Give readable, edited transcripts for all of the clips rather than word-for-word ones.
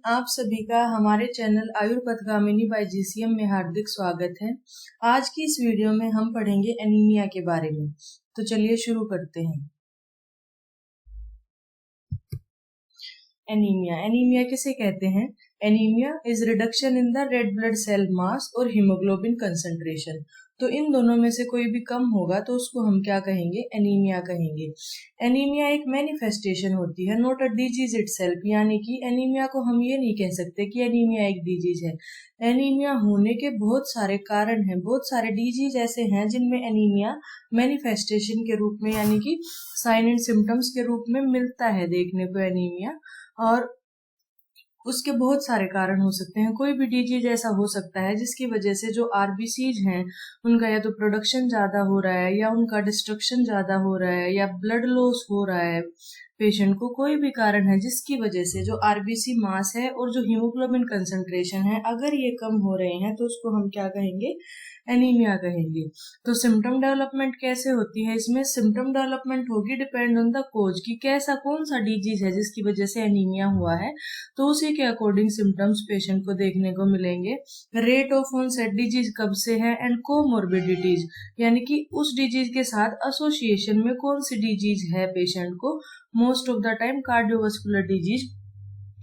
आप सभी का हमारे चैनल आयुर्पथगामिनी बाय जीसीएम में हार्दिक स्वागत है। आज की इस वीडियो में हम पढ़ेंगे एनीमिया के बारे में। तो चलिए शुरू करते हैं। एनीमिया किसे कहते हैं? Anaemia is reduction in the red blood cell mass और हीमोग्लोबिन कंसंट्रेशन। तो इन दोनों में से कोई भी कम होगा तो उसको हम क्या कहेंगे? एनीमिया कहेंगे। एनीमिया एक मैनिफेस्टेशन होती है, नॉट अ डिजीज इटसेल्फ। यानी कि एनीमिया को हम ये नहीं कह सकते कि एनीमिया एक डिजीज है। एनीमिया होने के बहुत सारे कारण हैं, बहुत सारे डिजीज ऐसे हैं जिनमें एनीमिया मैनिफेस्टेशन के रूप में यानी कि साइन एंड सिम्टम्स के रूप में मिलता है देखने को एनीमिया। और उसके बहुत सारे कारण हो सकते हैं। कोई भी डिजीज ऐसा हो सकता है जिसकी वजह से जो आरबीसीज हैं उनका या तो प्रोडक्शन ज्यादा हो रहा है या उनका डिस्ट्रक्शन ज्यादा हो रहा है या ब्लड लॉस हो रहा है पेशेंट को। कोई भी कारण है जिसकी वजह से जो आरबीसी मास है और जो हीमोग्लोबिन कंसंट्रेशन है अगर ये कम हो रहे हैं तो उसको हम क्या कहेंगे? एनीमिया कहेंगे। तो सिम्टम डेवलपमेंट कैसे होती है? इसमें सिम्टम डेवलपमेंट होगी डिपेंड ऑन द कोज कि कैसा कौन सा डिजीज है जिसकी वजह से एनीमिया हुआ है, तो उसी के अकॉर्डिंग सिम्टम्स पेशेंट को देखने को मिलेंगे। रेट ऑफ ऑनसेट डिजीज कब से है एंड कोमोर्बिडिटीज यानी कि उस डिजीज के साथ एसोसिएशन में कौन सी डिजीज है पेशेंट को। Most of the time cardiovascular disease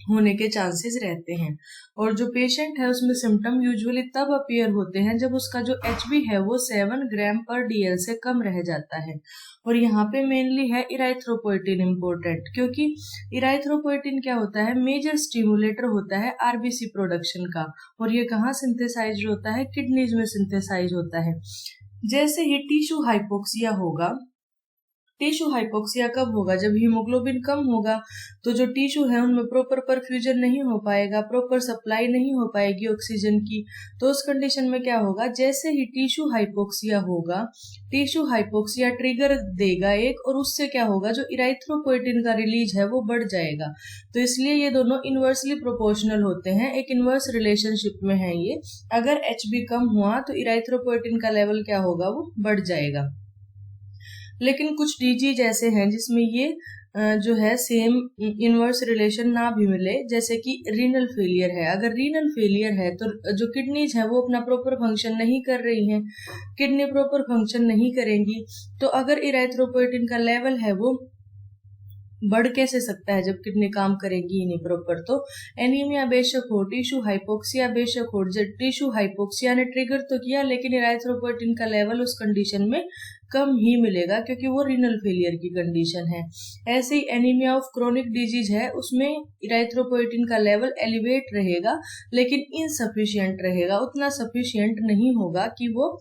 होने के चांसेस रहते हैं। और जो पेशेंट है उसमें सिम्टम यूजुअली तब अपीयर होते हैं जब उसका जो एचबी है वो 7 ग्राम पर डीएल से कम रह जाता है। और यहाँ पे मेनली है इराइथ्रोपोइटिन इम्पोर्टेंट, क्योंकि इराइथ्रोपोइटिन क्या होता है? मेजर स्टिमुलेटर होता है आरबीसी प्रोडक्शन का। और ये कहाँ सिंथेसाइज होता है? किडनीज में सिंथेसाइज होता है। जैसे ही टिश्यू हाइपोक्सिया होगा, टिश्यू हाइपोक्सिया कब होगा? जब हीमोग्लोबिन कम होगा, तो जो टिश्यू है उनमें प्रॉपर परफ्यूजन नहीं हो पाएगा, प्रॉपर सप्लाई नहीं हो पाएगी ऑक्सीजन की। तो उस कंडीशन में क्या होगा? जैसे ही टिश्यू हाइपोक्सिया होगा, टिश्यू हाइपोक्सिया ट्रिगर देगा एक, और उससे क्या होगा? जो इराइथ्रोपोइटिन का रिलीज है वो बढ़ जाएगा। तो इसलिए ये दोनों इनवर्सली प्रोपोर्शनल होते हैं, एक इनवर्स रिलेशनशिप में है ये। अगर एचबी कम हुआ तो इराइथ्रोपोइटिन का लेवल क्या होगा? वो बढ़ जाएगा। लेकिन कुछ डिजीज ऐसे हैं जिसमें ये जो है सेम इनवर्स रिलेशन ना भी मिले, जैसे कि रीनल फेलियर है। अगर रीनल फेलियर है तो जो किडनीज है वो अपना प्रॉपर फंक्शन नहीं कर रही हैं, किडनी प्रॉपर फंक्शन नहीं करेंगी, तो अगर इराइथ्रोपोइटिन का लेवल है वो बढ़ कैसे सकता है जब किडनी काम करेगी ही नहीं प्रॉपर। तो एनीमिया बेशक हो, टिश्यू हाइपोक्सिया बेशक हो, जब टिश्यू हाइपोक्सिया ने ट्रिगर तो किया लेकिन इराइथ्रोपोइटिन का लेवल उस कंडीशन में कम ही मिलेगा क्योंकि वो रीनल फेलियर की कंडीशन है। ऐसे ही एनीमिया ऑफ क्रोनिक डिजीज है, उसमें इराइथ्रोपोइटिन का लेवल एलिवेट रहेगा लेकिन इनसफिशियंट रहेगा, उतना सफिशियंट नहीं होगा कि वो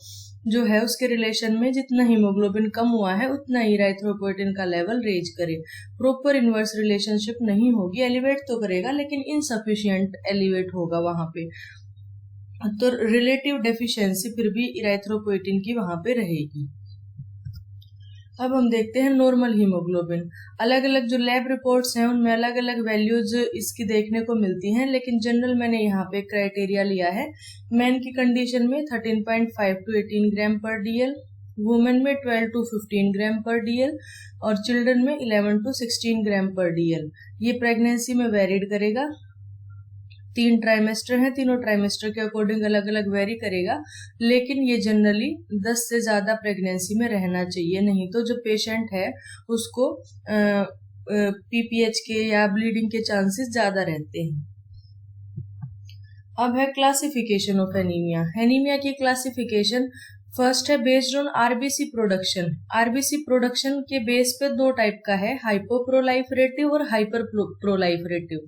जो है उसके रिलेशन में जितना हीमोग्लोबिन कम हुआ है उतना ही इराइथ्रोपोइटिन का लेवल रेज करे। प्रॉपर इनवर्स रिलेशनशिप नहीं होगी, एलिवेट तो करेगा लेकिन इनसफिशियंट एलिवेट होगा वहां पे। तो रिलेटिव डेफिशिएंसी फिर भी इराइथ्रोपोइटिन की वहां पे रहेगी। अब हम देखते हैं नॉर्मल हीमोग्लोबिन। अलग अलग जो लैब रिपोर्ट्स हैं उनमें अलग अलग वैल्यूज इसकी देखने को मिलती हैं, लेकिन जनरल मैंने यहाँ पे क्राइटेरिया लिया है। मैन की कंडीशन में 13.5 to 18 ग्राम पर डीएल, वुमेन में 12 to 15 ग्राम पर डीएल और चिल्ड्रन में 11 to 16 ग्राम पर डीएल। ये प्रेगनेंसी में वेरीड करेगा। 3 ट्राइमेस्टर हैं, तीनों ट्राइमेस्टर के अकॉर्डिंग अलग अलग वेरी करेगा, लेकिन ये जनरली 10 से ज्यादा प्रेगनेंसी में रहना चाहिए, नहीं तो जो पेशेंट है उसको पीपीएच के या ब्लीडिंग के चांसेस ज्यादा रहते हैं। अब है क्लासिफिकेशन ऑफ एनीमिया। एनीमिया की क्लासिफिकेशन फर्स्ट है based on RBC production. RBC production के बेस पे दो टाइप का है, हाइपोप्रोलाइफरेटिव और हाइपर प्रोलाइफरेटिव।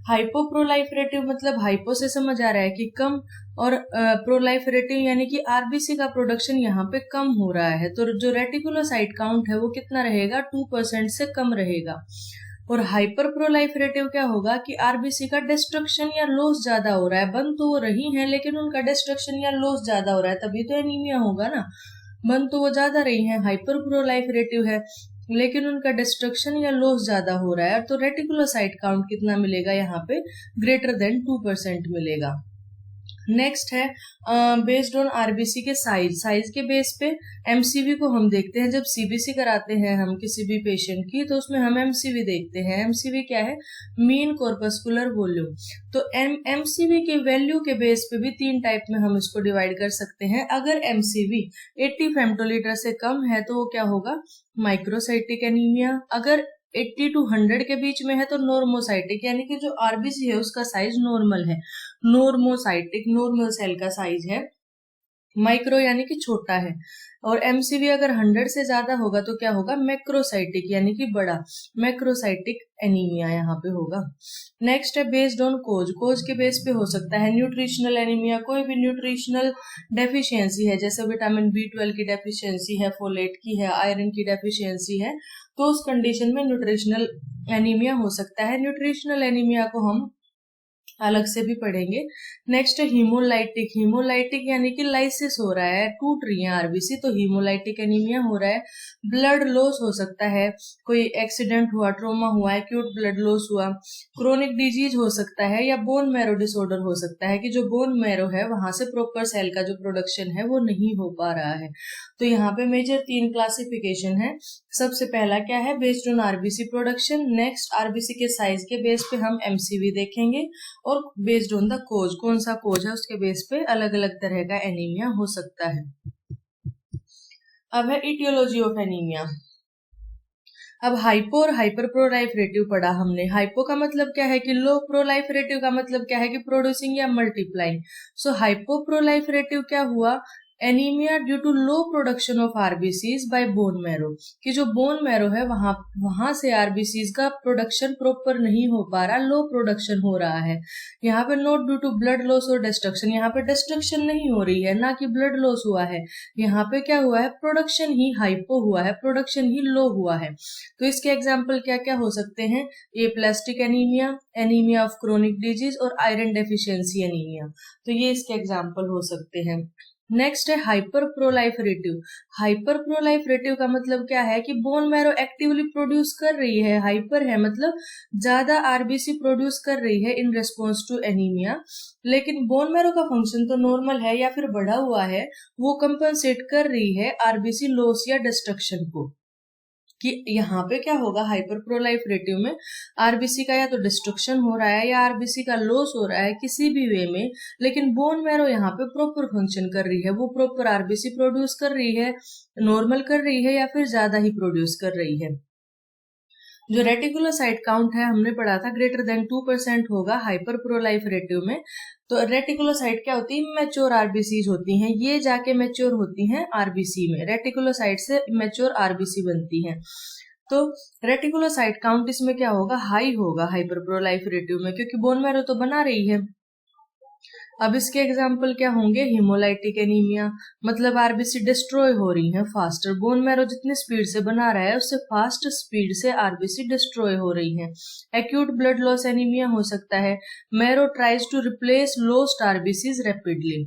हाइपोप्रोलाइफरेटिव मतलब हाइपो से समझ आ रहा है कि कम, और प्रोलाइफरेटिव यानी कि आरबीसी का प्रोडक्शन यहाँ पे कम हो रहा है, तो जो रेटिकुलोसाइट काउंट है वो कितना रहेगा? 2% से कम रहेगा। और हाइपर प्रोलाइफरेटिव क्या होगा कि आरबीसी का डिस्ट्रक्शन या लॉस ज्यादा हो रहा है, बन तो वो रही है लेकिन उनका डिस्ट्रक्शन या लॉस ज्यादा हो रहा है, तभी तो एनीमिया होगा ना। बन तो वो ज्यादा रही है, हाइपर प्रोलाइफरेटिव है लेकिन उनका डिस्ट्रक्शन या लॉस ज्यादा हो रहा है, तो रेटिकुलोसाइट काउंट कितना मिलेगा यहाँ पे? ग्रेटर देन 2% मिलेगा। नेक्स्ट है बेस्ड ऑन आरबीसी के साइज के बेस पे एमसीवी को हम देखते हैं। जब सीबीसी कराते हैं हम किसी भी पेशेंट की, तो उसमें हम एमसीवी देखते हैं। एमसीवी क्या है? Mean corpuscular volume. तो एमसीवी के वैल्यू के बेस पे भी 3 टाइप में हम इसको डिवाइड कर सकते हैं। अगर एमसीवी 80 फेम्टोलीटर से कम है तो वो क्या होगा? Microcytic anaemia. अगर 80 to 100 के बीच में है तो नॉर्मोसाइटिक, यानी कि जो आरबीसी है उसका साइज नॉर्मल है। नॉर्मोसाइटिक नॉर्मल सेल का साइज है। माइक्रो यानी कि छोटा है। और एमसीवी अगर 100 से ज्यादा होगा तो क्या होगा? मैक्रोसाइटिक यानी कि बड़ा। मैक्रोसाइटिक एनीमिया यहाँ पे होगा। नेक्स्ट है बेस्ड ऑन कोज के बेस पे हो सकता है न्यूट्रिशनल एनीमिया। कोई भी न्यूट्रिशनल डेफिशिएंसी है, जैसे विटामिन B12 की डेफिशिएंसी है, फोलेट की है, आयरन की डेफिशिएंसी है, तो उस कंडीशन में न्यूट्रिशनल एनीमिया हो सकता है। न्यूट्रिशनल एनीमिया को हम अलग से भी पढ़ेंगे। नेक्स्ट है हीमोलाइटिक। हीमोलाइटिक यानी कि लाइसिस हो रहा है, टूट रही है आरबीसी, तो हीमोलाइटिक एनीमिया हो रहा है। ब्लड लॉस हो सकता है, कोई एक्सीडेंट हुआ, ट्रोमा हुआ, एक्यूट ब्लड लॉस हुआ। क्रोनिक डिजीज हो सकता है, या बोन मैरो डिसऑर्डर हो सकता है कि जो बोन मैरो है वहां से प्रॉपर सेल का जो प्रोडक्शन है वो नहीं हो पा रहा है। तो यहाँ पे मेजर 3 क्लासिफिकेशन है। सबसे पहला क्या है? Based on RBC production. Next RBC के साइज के बेस पे हम एमसीवी देखेंगे, और बेस्ड ऑन द कोज, कौन सा कोज है उसके बेस पे अलग अलग तरह का एनीमिया हो सकता है। अब है इटियोलॉजी ऑफ एनीमिया। अब हाइपो और हाइपर प्रोलाइफरेटिव पढ़ा हमने। हाइपो का मतलब क्या है कि लो, प्रोलाइफरेटिव का मतलब क्या है कि प्रोड्यूसिंग या मल्टीप्लाइंग। सो हाइपो प्रोलाइफरेटिव क्या हुआ? Anaemia due to low production of RBCs by bone marrow, कि जो बोन मैरो है वहां से आरबीसीज का प्रोडक्शन प्रॉपर नहीं हो पा रहा, लो प्रोडक्शन हो रहा है। यहाँ पे not due to blood loss और डिस्ट्रक्शन, यहाँ पे डिस्ट्रक्शन नहीं हो रही है, ना कि ब्लड लॉस हुआ है। यहाँ पे क्या हुआ है? प्रोडक्शन ही हाइपो हुआ है, प्रोडक्शन ही लो हुआ है। तो इसके एग्जाम्पल क्या क्या हो सकते हैं? Aplastic anaemia, anaemia of chronic disease, और आयरन डेफिशिएंसी एनीमिया। तो ये इसके एग्जाम्पल हो सकते हैं। नेक्स्ट है हाइपर प्रोलाइफरेटिव। हाइपर प्रोलाइफरेटिव का मतलब क्या है कि बोन मैरो एक्टिवली प्रोड्यूस कर रही है, हाइपर है मतलब ज्यादा आरबीसी प्रोड्यूस कर रही है इन रेस्पॉन्स टू एनीमिया, लेकिन बोन मैरो का फंक्शन तो नॉर्मल है या फिर बढ़ा हुआ है, वो कंपनसेट कर रही है आरबीसी लॉस या डिस्ट्रक्शन को। कि यहाँ पे क्या होगा? हाइपर प्रोलाइफरेटिव में आरबीसी का या तो डिस्ट्रक्शन हो रहा है या आरबीसी का लॉस हो रहा है किसी भी वे में, लेकिन बोन मैरो यहाँ पे प्रॉपर फंक्शन कर रही है, वो प्रॉपर आरबीसी प्रोड्यूस कर रही है, नॉर्मल कर रही है या फिर ज्यादा ही प्रोड्यूस कर रही है। जो रेटिकुलोसाइट काउंट है हमने पढ़ा था ग्रेटर देन 2% होगा हाइपर प्रोलाइफरेटिव में। तो रेटिकुलोसाइट क्या होती है? मैच्योर आरबीसीज होती हैं, ये जाके मैच्योर होती हैं आरबीसी में, रेटिकुलोसाइट से मैच्योर आरबीसी बनती हैं। तो रेटिकुलोसाइट काउंट इसमें क्या होगा? हाई होगा हाइपर प्रोलाइफरेटिव में, क्योंकि बोन मैरो तो बना रही है। अब इसके एग्जाम्पल क्या होंगे? हीमोलाइटिक एनीमिया, मतलब आरबीसी डिस्ट्रॉय हो रही है फास्टर, बोन मैरो जितनी स्पीड से बना रहा है उससे फास्ट स्पीड से आरबीसी डिस्ट्रॉय हो रही है। एक्यूट ब्लड लॉस एनीमिया हो सकता है, marrow tries to replace lost RBCs rapidly.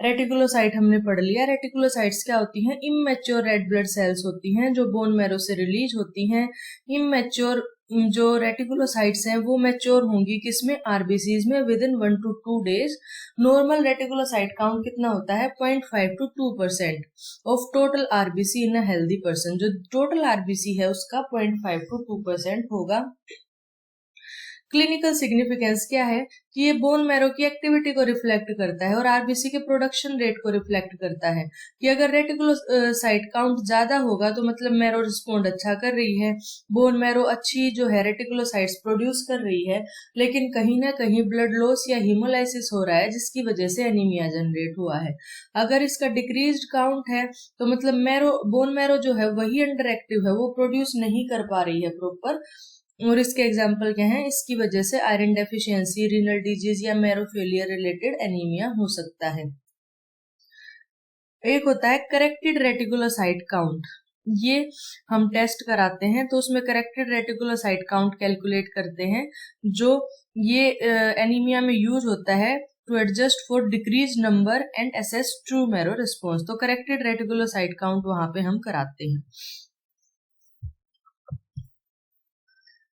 Reticulocyte हमने पढ़ लिया। रेटिकुलोसाइट्स क्या होती हैं? इमैच्योर रेड ब्लड सेल्स होती हैं जो बोन मैरो से रिलीज होती हैं। इमैच्योर जो रेटिकुलोसाइट्स हैं वो मैच्योर होंगी किसमें? आरबीसीज में, with in 1 to 2 days। Normal reticulocyte count कितना होता है? 0.5 to 2% of total RBC in a healthy person. जो टोटल आरबीसी है उसका 0.5 to 2% होगा। क्लिनिकल सिग्निफिकेंस क्या है? कि ये बोन मैरो की एक्टिविटी को रिफ्लेक्ट करता है और आरबीसी के प्रोडक्शन रेट को रिफ्लेक्ट करता है। कि अगर रेटिकुलोसाइट काउंट ज्यादा होगा तो मतलब मैरो रिस्पॉन्ड अच्छा कर रही है, बोन मैरो अच्छी जो है रेटिकुलोसाइट्स प्रोड्यूस कर रही है, लेकिन कहीं ना कहीं ब्लड लॉस या हीमोलाइसिस हो रहा है जिसकी वजह से एनीमिया जनरेट हुआ है। अगर इसका डिक्रीज्ड काउंट है तो मतलब बोन मैरो जो है वही अंडर एक्टिव है, वो प्रोड्यूस नहीं कर पा रही है प्रॉपर। और इसके एग्जाम्पल क्या हैं? इसकी वजह से आयरन डेफिशिएंसी, रीनल डिजीज या मैरो फेलियर रिलेटेड एनीमिया हो सकता है। एक होता है करेक्टेड रेटिकुलोसाइट काउंट। ये हम टेस्ट कराते हैं तो उसमें करेक्टेड रेटिकुलोसाइट काउंट कैलकुलेट करते हैं, जो ये एनीमिया में यूज होता है to adjust for decrease number and assess true marrow response. तो करेक्टेड रेटिकुलोसाइट काउंट वहां पे हम कराते हैं।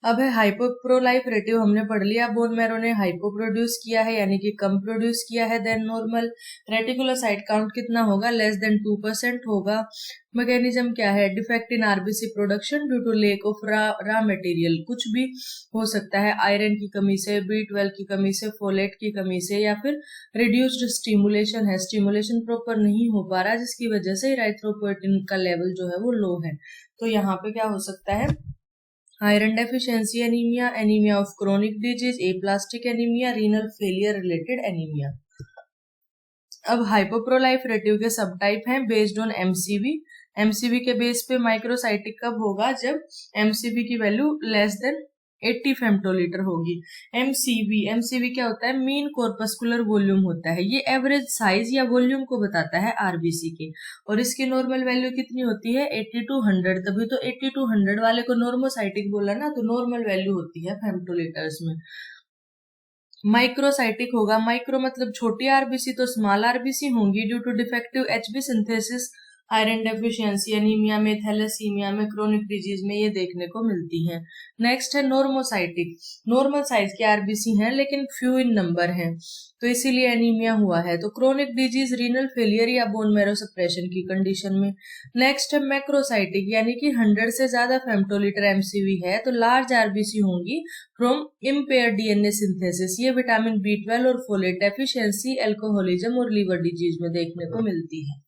अब है हाइपोप्रोलाइफरेटिव, हमने पढ़ लिया बोन मैरो ने हाइपो प्रोड्यूस किया है यानी कि कम प्रोड्यूस किया है देन नॉर्मल। रेटिकुलोसाइट काउंट कितना होगा, लेस देन 2% होगा। मैकेनिज्म क्या है, defect in RBC production due to lack of raw material, कुछ भी हो सकता है, आयरन की कमी से, B12 की कमी से, फोलेट की कमी से, या फिर रिड्यूस्ड स्टिमुलेशन है, स्टिमुलेशन प्रॉपर नहीं हो पा रहा जिसकी वजह से इराइथ्रोपोएटिन का लेवल जो है वो लो है। तो यहाँ पे क्या हो सकता है, iron deficiency anaemia, anaemia of chronic disease, aplastic anaemia, renal failure related anaemia. अब हाइपोप्रोलाइफरेटिव के सब टाइप हैं बेस्ड ऑन एमसीवी। एमसीवी के बेस पे माइक्रोसाइटिक कब होगा, जब एमसीवी की वैल्यू लेस देन 80 फेम्टोलीटर होगी। एमसीवी क्या होता है, मीन कॉर्पस्कुलर वॉल्यूम होता है, ये एवरेज साइज या वॉल्यूम को बताता है आरबीसी के, और इसकी नॉर्मल वैल्यू कितनी होती है 80 to 100, तभी तो 80 to 100 वाले को नॉर्मोसाइटिक बोला ना, तो नॉर्मल वैल्यू होती है फेम्टोलीटर्स में। माइक्रोसाइटिक होगा, माइक्रो मतलब छोटी आरबीसी, तो स्मॉल आरबीसी होंगी due to defective Hb synthesis, iron deficiency anaemia में, थैलेसीमिया में, क्रोनिक डिजीज में ये देखने को मिलती है। नेक्स्ट है नॉर्मोसाइटिक, नॉर्मल साइज की आरबीसी हैं लेकिन फ्यू इन नंबर हैं, तो इसीलिए एनीमिया हुआ है। तो क्रोनिक डिजीज, रीनल फेलियर या बोन मैरो सप्रेशन की कंडीशन में। नेक्स्ट है मैक्रोसाइटिक, यानी कि 100 से ज्यादा फेम्टोलीटर एमसीवी है तो लार्ज आरबीसी होंगी फ्रॉम इम्पेयर डीएनए सिंथेसिस, ये विटामिन B12 और फोलेट डेफिशिएंसी, अल्कोहलिज्म और लीवर डिजीज में देखने को मिलती है।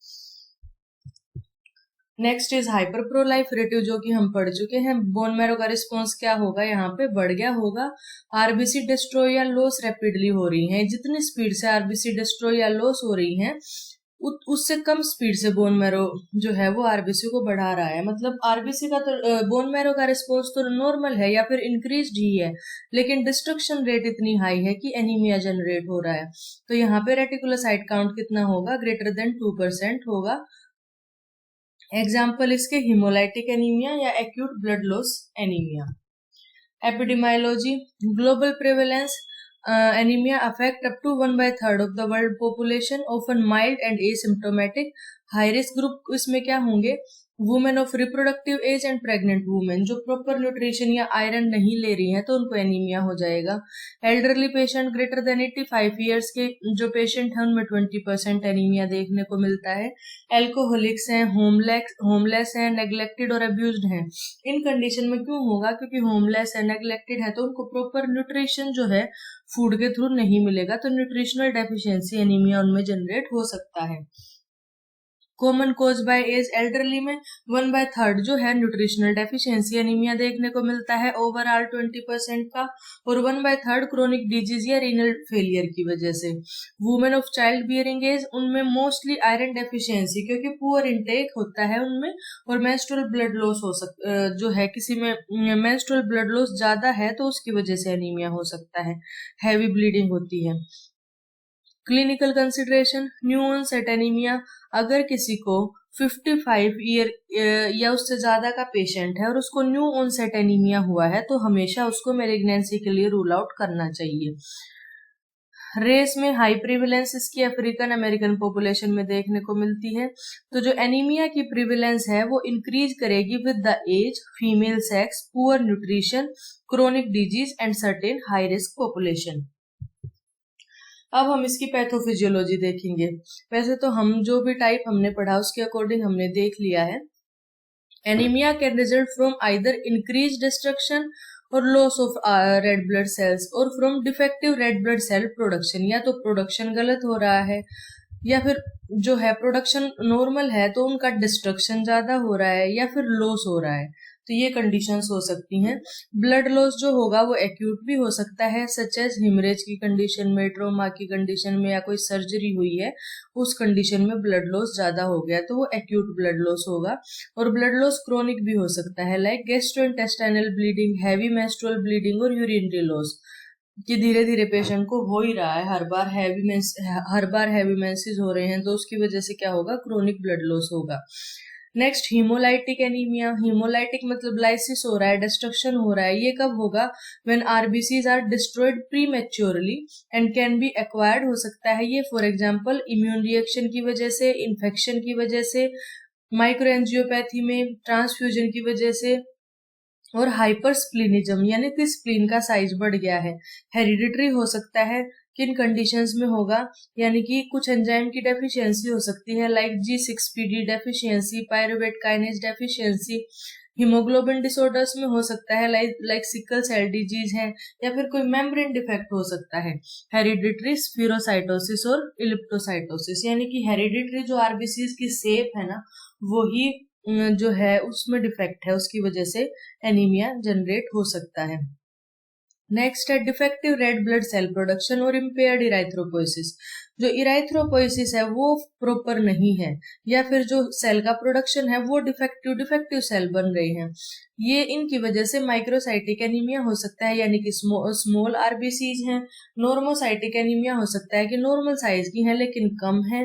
नेक्स्ट इज हाइपरप्रोलाइफरेटिव, जो कि हम पढ़ चुके हैं। बोन मैरो का रिस्पॉन्स क्या होगा, यहाँ पे बढ़ गया होगा, आरबीसी डिस्ट्रॉय या लॉस रैपिडली हो रही है, जितनी स्पीड से आरबीसी डिस्ट्रॉय या लॉस हो रही है उससे कम स्पीड से बोन मैरो जो है वो आरबीसी को बढ़ा रहा है। मतलब आरबीसी का तो बोन मैरो का रिस्पॉन्स तो नॉर्मल है या फिर इंक्रीज्ड ही है, लेकिन डिस्ट्रक्शन रेट इतनी हाई है कि एनीमिया जनरेट हो रहा है। तो यहाँ पे रेटिकुलोसाइट काउंट कितना होगा, ग्रेटर देन 2% होगा। एग्जाम्पल इसके हिमोलाइटिक एनीमिया या acute blood loss anaemia. Epidemiology, global prevalence, anaemia affect up to 1/3 of the world population, often mild and asymptomatic. High risk group इसमें क्या होंगे, women of reproductive age and pregnant women, जो proper nutrition या iron नहीं ले रही हैं तो उनको एनीमिया हो जाएगा। Elderly patient, greater than 85 years के जो पेशेंट हैं उनमें 20% एनीमिया देखने को मिलता है। एल्कोहलिक्स हैं, होमलेस हैं, नेग्लेक्टेड और अब्यूज्ड हैं। इन कंडीशन में क्यों होगा, क्योंकि होमलेस है, नेग्लेक्टेड है, तो उनको प्रॉपर न्यूट्रिशन जो है फूड के थ्रू नहीं मिलेगा, तो न्यूट्रिशनल डेफिशिएंसी एनीमिया उनमें जनरेट हो सकता है। Common cause by age, elderly में 1/3 जो है न्यूट्रिशनल डेफिशिएंसी एनीमिया देखने को मिलता है ओवरऑल 20% का, और 1/3 क्रोनिक डिजीज या रीनल फेलियर की वजह से। Women of child bearing age, उनमें मोस्टली आयरन डेफिशिएंसी, क्योंकि पुअर इनटेक होता है उनमें, और मेंस्ट्रुअल ब्लड लॉस हो सकता जो है, किसी में मेंस्ट्रुअल ब्लड लॉस ज्यादा है तो उसकी वजह से एनीमिया हो सकता है, हैवी ब्लीडिंग होती है। Clinical consideration, new onset anaemia, अगर किसी को 55 ईयर या उससे ज्यादा का पेशेंट है और उसको न्यू ऑनसेट एनीमिया हुआ है तो हमेशा उसको मैलिग्नेंसी के लिए रूल आउट करना चाहिए। रेस में हाई प्रिविलेंस इसकी अफ्रीकन अमेरिकन पॉपुलेशन में देखने को मिलती है। तो जो एनीमिया की प्रिविलेंस है वो इंक्रीज करेगी with the age, female sex, poor nutrition, chronic disease and certain high risk population. अब हम इसकी पैथोफिजियोलॉजी देखेंगे। वैसे तो हम जो भी टाइप हमने पढ़ा उसके अकॉर्डिंग हमने देख लिया है। Anaemia can result from either increase destruction और loss of red blood cells, और from defective red blood cell production, या तो प्रोडक्शन गलत हो रहा है या फिर जो है प्रोडक्शन नॉर्मल है तो उनका डिस्ट्रक्शन ज्यादा हो रहा है या फिर लॉस हो रहा है, तो ये कंडीशंस हो सकती हैं। ब्लड लॉस जो होगा वो एक्यूट भी हो सकता है, सच एज हिमरेज की कंडीशन में, ट्रोमा की कंडीशन में, या कोई सर्जरी हुई है उस कंडीशन में ब्लड लॉस ज्यादा हो गया तो वो एक्यूट ब्लड लॉस होगा। और ब्लड लॉस क्रोनिक भी हो सकता है, like gastrointestinal bleeding, heavy menstrual bleeding और यूरिनरी लॉस, कि धीरे धीरे पेशेंट को हो ही रहा है, हर बार हैवी मेंसेस हो रहे हैं तो उसकी वजह से क्या होगा, क्रोनिक ब्लड लॉस होगा। नेक्स्ट हीमोलाइटिक एनीमिया, हीमोलाइटिक मतलब लाइसिस हो रहा है, डिस्ट्रक्शन हो रहा है, ये कब होगा, when RBCs are destroyed prematurely and can be acquired, हो सकता है ये फॉर एग्जांपल इम्यून रिएक्शन की वजह से, इन्फेक्शन की वजह से, माइक्रोएंजियोपैथी में, ट्रांसफ्यूजन की वजह से, और हाइपरस्प्लीनिज्म यानी कि स्प्लीन का साइज बढ़ गया है। हेरिडिटरी हो सकता है, किन कंडीशंस में होगा, यानी कि कुछ एंजाइम की डेफिशिएंसी हो सकती है like G6PD deficiency, pyruvate kinase deficiency. Haemoglobin disorders में हो सकता है लाइक सिकल सेल डिजीज है, या फिर कोई मेम्ब्रेन डिफेक्ट हो सकता है। हेरिडिटरी स्फीरोसाइटोसिस और इलिप्टोसाइटोसिस, यानी कि हेरिडिटरी जो आरबीसीज की शेप है ना, वो ही जो है उसमें डिफेक्ट है, उसकी वजह से एनीमिया जनरेट हो सकता है। नेक्स्ट है defective red blood cell production और इम्पेयर्ड इराइथ्रोपोइसिस। जो इराइथ्रोपोइसिस है वो प्रॉपर नहीं है, या फिर जो सेल का प्रोडक्शन है वो डिफेक्टिव सेल बन रहे हैं। ये इनकी वजह से माइक्रोसाइटिक एनीमिया हो सकता है, यानी कि स्मॉल आरबीसीज हैं। नॉर्मोसाइटिक एनीमिया हो सकता है कि नॉर्मल साइज की है लेकिन कम है।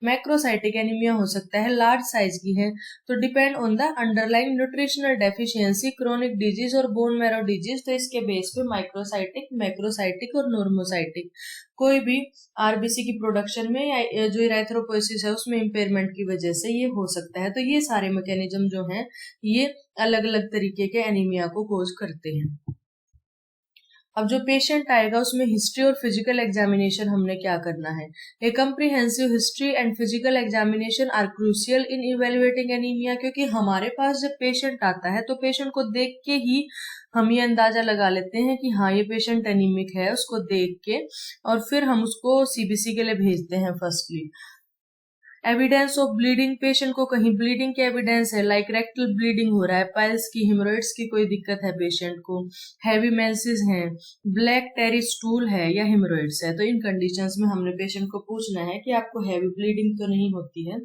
मैक्रोसाइटिक एनीमिया हो सकता है लार्ज साइज की है। तो depend on the underlying nutritional deficiency, chronic disease और बोन मैरो डिजीज। तो इसके बेस पे माइक्रोसाइटिक, मैक्रोसाइटिक और नॉर्मोसाइटिक कोई भी आरबीसी की प्रोडक्शन में या जो इराइथ्रोपोइसिस है उसमें इम्पेयरमेंट की वजह से ये हो सकता है। तो ये सारे मैकेनिज्म जो हैं ये अलग अलग तरीके के एनीमिया को कोज करते हैं। अब जो पेशेंट आएगा उसमें हिस्ट्री और फिजिकल एग्जामिनेशन हमने क्या करना है। A comprehensive history and physical examination are crucial in evaluating anaemia, क्योंकि हमारे पास जब पेशेंट आता है तो पेशेंट को देख के ही हम ये अंदाजा लगा लेते हैं कि हाँ ये पेशेंट एनीमिक है, उसको देख के, और फिर हम उसको सीबीसी के लिए भेजते हैं firstly. Evidence of bleeding, patient को कहीं ब्लीडिंग की एविडेंस है लाइक रेक्टल ब्लीडिंग हो रहा है, पाइल्स की, हेमोरॉइड्स की कोई दिक्कत है पेशेंट को, हैवी मेंसेस हैं, ब्लैक टेरी स्टूल है या हेमोरॉइड्स है, तो इन कंडीशंस में हमने पेशेंट को पूछना है कि आपको हैवी ब्लीडिंग तो नहीं होती है।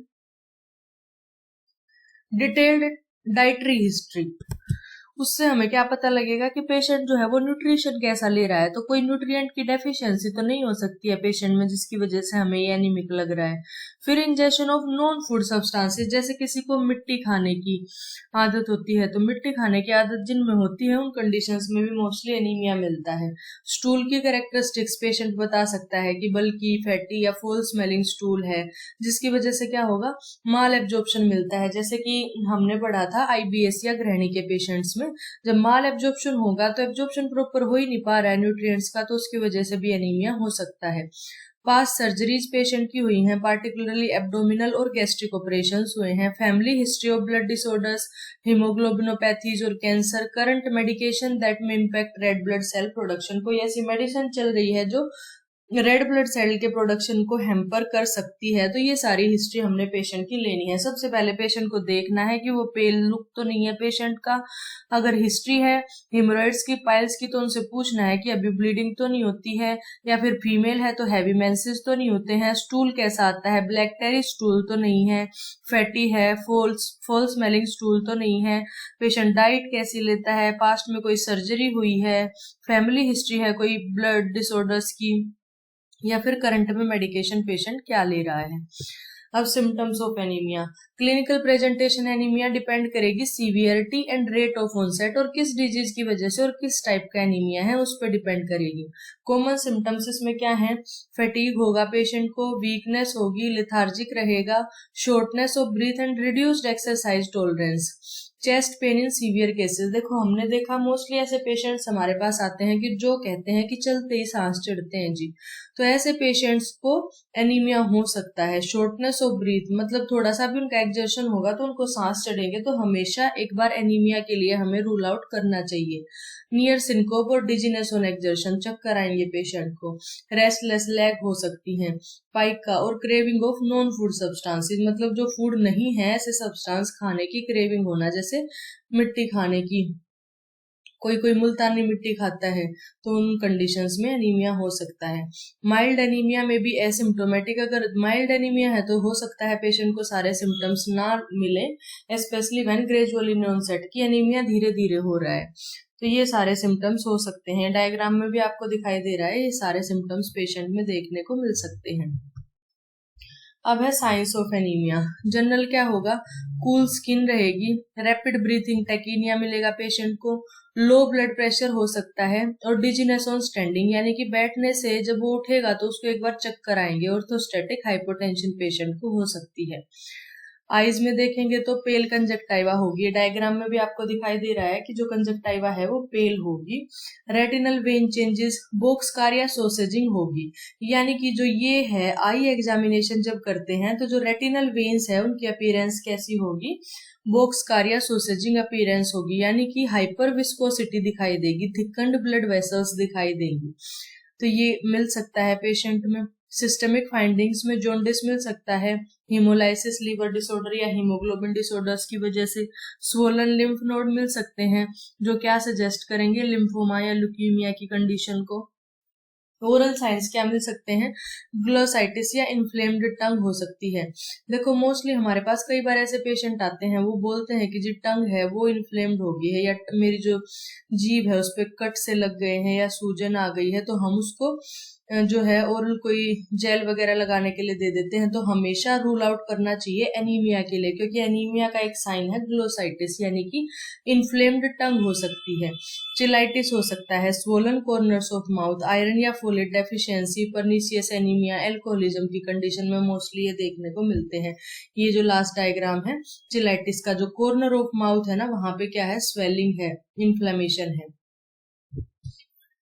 डिटेल्ड डाइटरी हिस्ट्री, उससे हमें क्या पता लगेगा कि पेशेंट जो है वो न्यूट्रिशन कैसा ले रहा है। तो कोई न्यूट्रिएंट की डेफिशिएंसी तो नहीं हो सकती है पेशेंट में जिसकी वजह से हमें ये एनीमिक लग रहा है। फिर injection of non food substances, जैसे किसी को मिट्टी खाने की आदत होती है, तो मिट्टी खाने की आदत जिनमें होती है उन कंडीशंस में भी मोस्टली एनीमिया मिलता है। स्टूल की कैरेक्टरिस्टिक्स पेशेंट बता सकता है कि बल्कि, फैटी या फुल स्मेलिंग स्टूल है, जिसकी वजह से क्या होगा, माल एब्जॉर्प्शन मिलता है। जैसे कि हमने पढ़ा था आईबीएस या गृहिणी के पेशेंट्स में, जब माल एब्जॉर्प्शन होगा तो एब्जॉर्प्शन प्रॉपर हो ही नहीं पा रहा है न्यूट्रिएंट्स का, तो उसकी वजह से भी एनीमिया हो सकता है। पास सर्जरीज पेशेंट की हुई हैं, पार्टिकुलरली एब्डोमिनल और गैस्ट्रिक ऑपरेशंस हुए हैं, family history of blood disorders, haemoglobinopathies और कैंसर, करंट मेडिकेशन दैट में impact red blood cell production, कोई ऐसी मेडिसिन चल रही है जो रेड ब्लड सेल के प्रोडक्शन को हैम्पर कर सकती है। तो ये सारी हिस्ट्री हमने पेशेंट की लेनी है। सबसे पहले पेशेंट को देखना है कि वो पेल लुक तो नहीं है पेशेंट का। अगर हिस्ट्री है हेमोरॉइड्स की, पाइल्स की, तो उनसे पूछना है कि अभी ब्लीडिंग तो नहीं होती है, या फिर फीमेल है तो हैवी मेंसेस तो नहीं होते हैं, स्टूल कैसा आता है, ब्लैक टेरी स्टूल तो नहीं है, फैटी है, फॉल स्मेलिंग स्टूल तो नहीं है, पेशेंट डाइट कैसी लेता है, पास्ट में कोई सर्जरी हुई है, फैमिली हिस्ट्री है कोई ब्लड डिसऑर्डर्स की, या फिर करंट में मेडिकेशन पेशेंट क्या ले रहा है। अब symptoms of anaemia, clinical presentation anaemia depend करेगी severity and rate of onset, और किस डिजीज की वजह से और किस टाइप का एनीमिया है उस पर डिपेंड करेगी। कॉमन सिम्टम्स इसमें क्या है, फैटीग होगा पेशेंट को, वीकनेस होगी, लिथार्जिक रहेगा, shortness of breath and reduced exercise tolerance, chest pain in severe cases. देखो हमने देखा मोस्टली ऐसे पेशेंट्स हमारे पास आते हैं कि जो कहते हैं कि चलते ही सांस चढ़ते हैं जी, तो ऐसे पेशेंट्स को एनीमिया हो सकता है। शॉर्टनेस ऑफ ब्रीथ, मतलब थोड़ा सा भी उनका एक्सर्शन होगा तो उनको सांस चढ़ेंगे, तो हमेशा एक बार एनीमिया के लिए हमें रूल आउट करना चाहिए। नियर सिनकोप और डिजीनेस ऑन एक्सर्शन, चक्कर आएंगे पेशेंट को, रेस्टलेस लेग हो सकती है, पाइका और craving of non food substances, मतलब जो फूड नहीं है ऐसे सब्सटेंस खाने की क्रेविंग होना, जैसे मिट्टी खाने की, कोई कोई मुल्तानी मिट्टी खाता है, तो उन कंडीशंस में एनीमिया हो सकता है। माइल्ड एनीमिया में भी एसिम्प्टोमेटिक, अगर माइल्ड एनीमिया है तो हो सकता है पेशेंट को सारे सिम्टम्स ना मिले, especially when gradual in onset की एनीमिया धीरे धीरे हो रहा है, तो ये सारे सिम्टम्स हो सकते हैं। डायग्राम में भी आपको दिखाई दे रहा है, ये सारे सिम्टम्स पेशेंट में देखने को मिल सकते हैं। अब है साइंस ऑफ एनीमिया। जनरल क्या होगा, कूल स्किन रहेगी, रैपिड ब्रीथिंग, टैकिनिया मिलेगा पेशेंट को, लो ब्लड प्रेशर हो सकता है, और डिजीनेस ऑन स्टैंडिंग, यानी कि बैठने से जब वो उठेगा तो उसको एक बार चक्कर आएंगे, ऑर्थोस्टैटिक हाइपोटेंशन पेशेंट को हो सकती है। आईज में देखेंगे तो पेल कंजक्टाइवा होगी, डायग्राम में भी आपको दिखाई दे रहा है कि जो कंजक्टाइवा है वो पेल होगी। रेटिनल वेन चेंजेस, बोक्सकार या सोसेजिंग होगी, यानी कि जो ये है आई एग्जामिनेशन जब करते हैं तो जो रेटिनल वेन्स है उनकी अपीयरेंस कैसी होगी, बोक्सकार या सोसेजिंग अपीयरेंस होगी, यानी कि हाइपर विस्कोसिटी दिखाई देगी, थिकन्ड ब्लड वेसल्स दिखाई देंगी। तो ये मिल सकता है पेशेंट में। सिस्टमिक फाइंडिंग्स में जॉन्डिस मिल सकता है, हीमोलाइसिस, लीवर डिसऑर्डर या हीमोग्लोबिन डिसऑर्डर्स की वजह से स्वोलन लिम्फ नोड मिल सकते हैं, जो क्या सजेस्ट करेंगे, लिम्फोमा या ल्यूकीमिया की कंडीशन को। ओरल साइंस क्या मिल सकते हैं, ग्लोसाइटिस या इन्फ्लेम्ड टंग हो सकती है। देखो मोस्टली हमारे पास कई बार ऐसे पेशेंट आते हैं, वो बोलते हैं कि जी टंग है वो इन्फ्लेम्ड हो गई है, या मेरी जो जीभ है उस पर कट से लग गए हैं या सूजन आ गई है, तो हम उसको जो है ओरल कोई जेल वगैरह लगाने के लिए दे देते हैं। तो हमेशा रूल आउट करना चाहिए एनीमिया के लिए, क्योंकि एनीमिया का एक साइन है ग्लोसाइटिस, यानी कि इन्फ्लेम्ड टंग हो सकती है। चिलाइटिस हो सकता है, swollen corners of mouth, iron या folate deficiency, pernicious anaemia, alcoholism की कंडीशन में मोस्टली ये देखने को मिलते हैं। ये जो लास्ट डायग्राम है चिलाइटिस का, जो कॉर्नर ऑफ माउथ है ना वहां पे क्या है, स्वेलिंग है, इन्फ्लेमेशन है।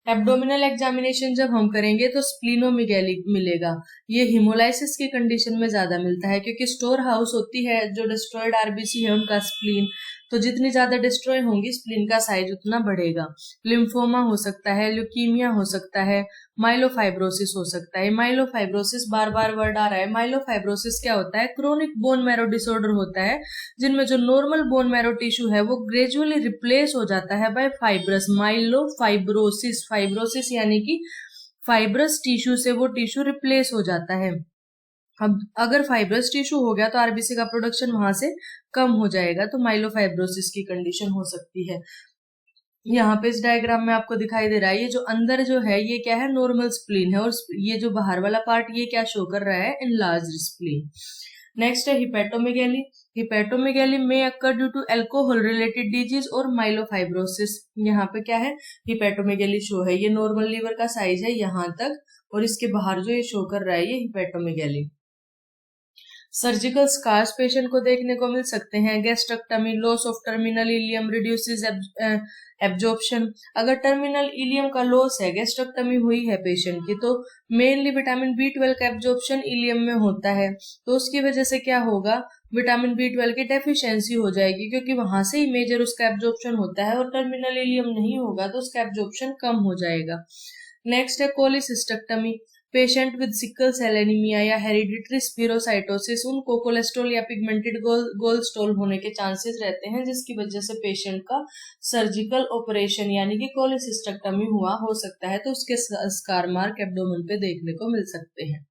एब्डोमिनल एग्जामिनेशन जब हम करेंगे तो स्प्लीनोमेगैली मिलेगा, ये हिमोलाइसिस की कंडीशन में ज्यादा मिलता है, क्योंकि स्टोर हाउस होती है जो डिस्ट्रॉयड आरबीसी है उनका स्प्लीन, तो जितनी ज्यादा डिस्ट्रॉय होंगी स्प्लीन का साइज उतना बढ़ेगा। लिम्फोमा हो सकता है, ल्यूकीमिया हो सकता है, माइलोफाइब्रोसिस हो सकता है। माइलोफाइब्रोसिस बार बार वर्ड आ रहा है, माइलोफाइब्रोसिस क्या होता है, क्रोनिक बोन मैरो डिसऑर्डर होता है जिनमें जो नॉर्मल बोन मैरो टिश्यू है वो ग्रेजुअली रिप्लेस हो जाता है बाय फाइब्रस। माइलोफाइब्रोसिस, फाइब्रोसिस यानी कि फाइब्रस टिश्यू से वो टिश्यू रिप्लेस हो जाता है। अब अगर फाइब्रस टिश्यू हो गया तो आरबीसी का प्रोडक्शन वहां से कम हो जाएगा, तो माइलोफाइब्रोसिस की कंडीशन हो सकती है। यहाँ पे इस डायग्राम में आपको दिखाई दे रहा है, ये जो अंदर जो है ये क्या है, नॉर्मल स्प्लीन है, और ये जो बाहर वाला पार्ट ये क्या शो कर रहा है, एनलार्ज्ड स्प्लीन। नेक्स्ट है हिपेटोमेगैली। हिपेटोमेगैली में occur due to alcohol related disease और माइलोफाइब्रोसिस। यहाँ पे क्या है, हिपेटोमेगैली शो है, ये नॉर्मल लीवर का साइज है यहाँ तक, और इसके बाहर जो ये शो कर रहा है ये हिपेटोमेगैली। सर्जिकल स्कार्स पेशेंट को देखने को मिल सकते हैं, gastrectomy, loss of terminal ileum reduces absorption. अगर टर्मिनल इलियम का लॉस है, गैस्ट्रेक्टमी हुई है पेशेंट की, तो मेनली विटामिन B12 का एब्जॉर्प्शन इलियम में होता है, तो उसकी वजह से क्या होगा, विटामिन B12 की डेफिशिएंसी हो जाएगी, क्योंकि वहां से ही मेजर उसका एब्जॉर्प्शन होता है, और टर्मिनल इलियम नहीं होगा तो उसका एब्जॉर्प्शन कम हो जाएगा। नेक्स्ट है cholecystectomy. Patient with sickle cell anaemia या हेरिडिटरी स्पीरोसाइटोसिस, उनको कोलेस्ट्रॉल या पिगमेंटेड गोल स्टोल होने के चांसेस रहते हैं, जिसकी वजह से पेशेंट का सर्जिकल ऑपरेशन यानी कि कोलिसिस्टेक्टमी हुआ हो सकता है, तो उसके स्कार मार्क एब्डोमेन पे देखने को मिल सकते हैं।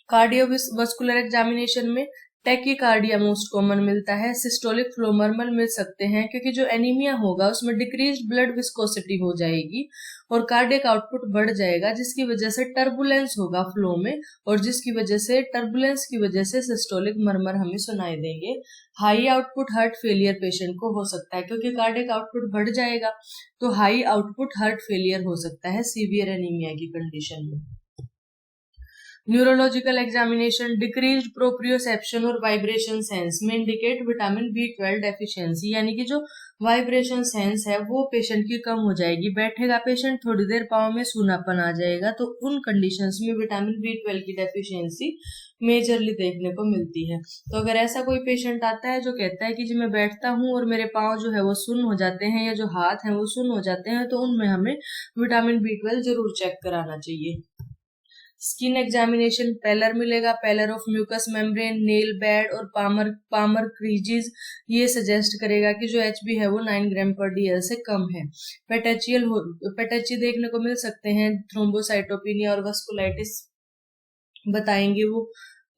कार्डियोवास्कुलर एग्जामिनेशन में टैकीकार्डिया मोस्ट कॉमन मिलता है, सिस्टोलिक फ्लो नॉर्मल मिल सकते हैं, क्योंकि जो एनीमिया होगा उसमें डिक्रीज्ड ब्लड विस्कोसिटी हो जाएगी और कार्डियक आउटपुट बढ़ जाएगा, जिसकी वजह से टर्बुलेंस होगा फ्लो में, और जिसकी वजह से टर्बुलेंस की वजह से सिस्टोलिक मरमर हमें सुनाई देंगे। High output heart failure patient को हो सकता है, क्योंकि कार्डियक आउटपुट बढ़ जाएगा तो हाई आउटपुट हार्ट फेलियर हो सकता है सीवियर एनीमिया की कंडीशन में। न्यूरोलॉजिकल एग्जामिनेशन, डिक्रीज्ड प्रोप्रियोसेप्शन और वाइब्रेशन सेंस में इंडिकेट विटामिन B12 डेफिशिएंसी, यानी कि जो वाइब्रेशन सेंस है वो पेशेंट की कम हो जाएगी, बैठेगा पेशेंट थोड़ी देर पाँव में सूनापन आ जाएगा, तो उन कंडीशंस में विटामिन B12 की डेफिशिएंसी मेजरली देखने को मिलती है। तो अगर ऐसा कोई पेशेंट आता है जो कहता है कि जी मैं बैठता हूँ और मेरे पाँव जो है वो सुन्न हो जाते हैं, या जो हाथ है वो सुन्न हो जाते हैं, तो उनमें हमें विटामिन B12 जरूर चेक कराना चाहिए। स्किन एग्जामिनेशन, पेलर मिलेगा, pallor of mucous membrane, nail bed और पामर क्रीजेस, ये सजेस्ट करेगा कि जो HB है वो 9 ग्राम पर DL से कम है। पेटेची देखने को मिल सकते हैं, थ्रोम्बोसाइटोपिनिया और वस्कुलाइटिस बताएंगे वो।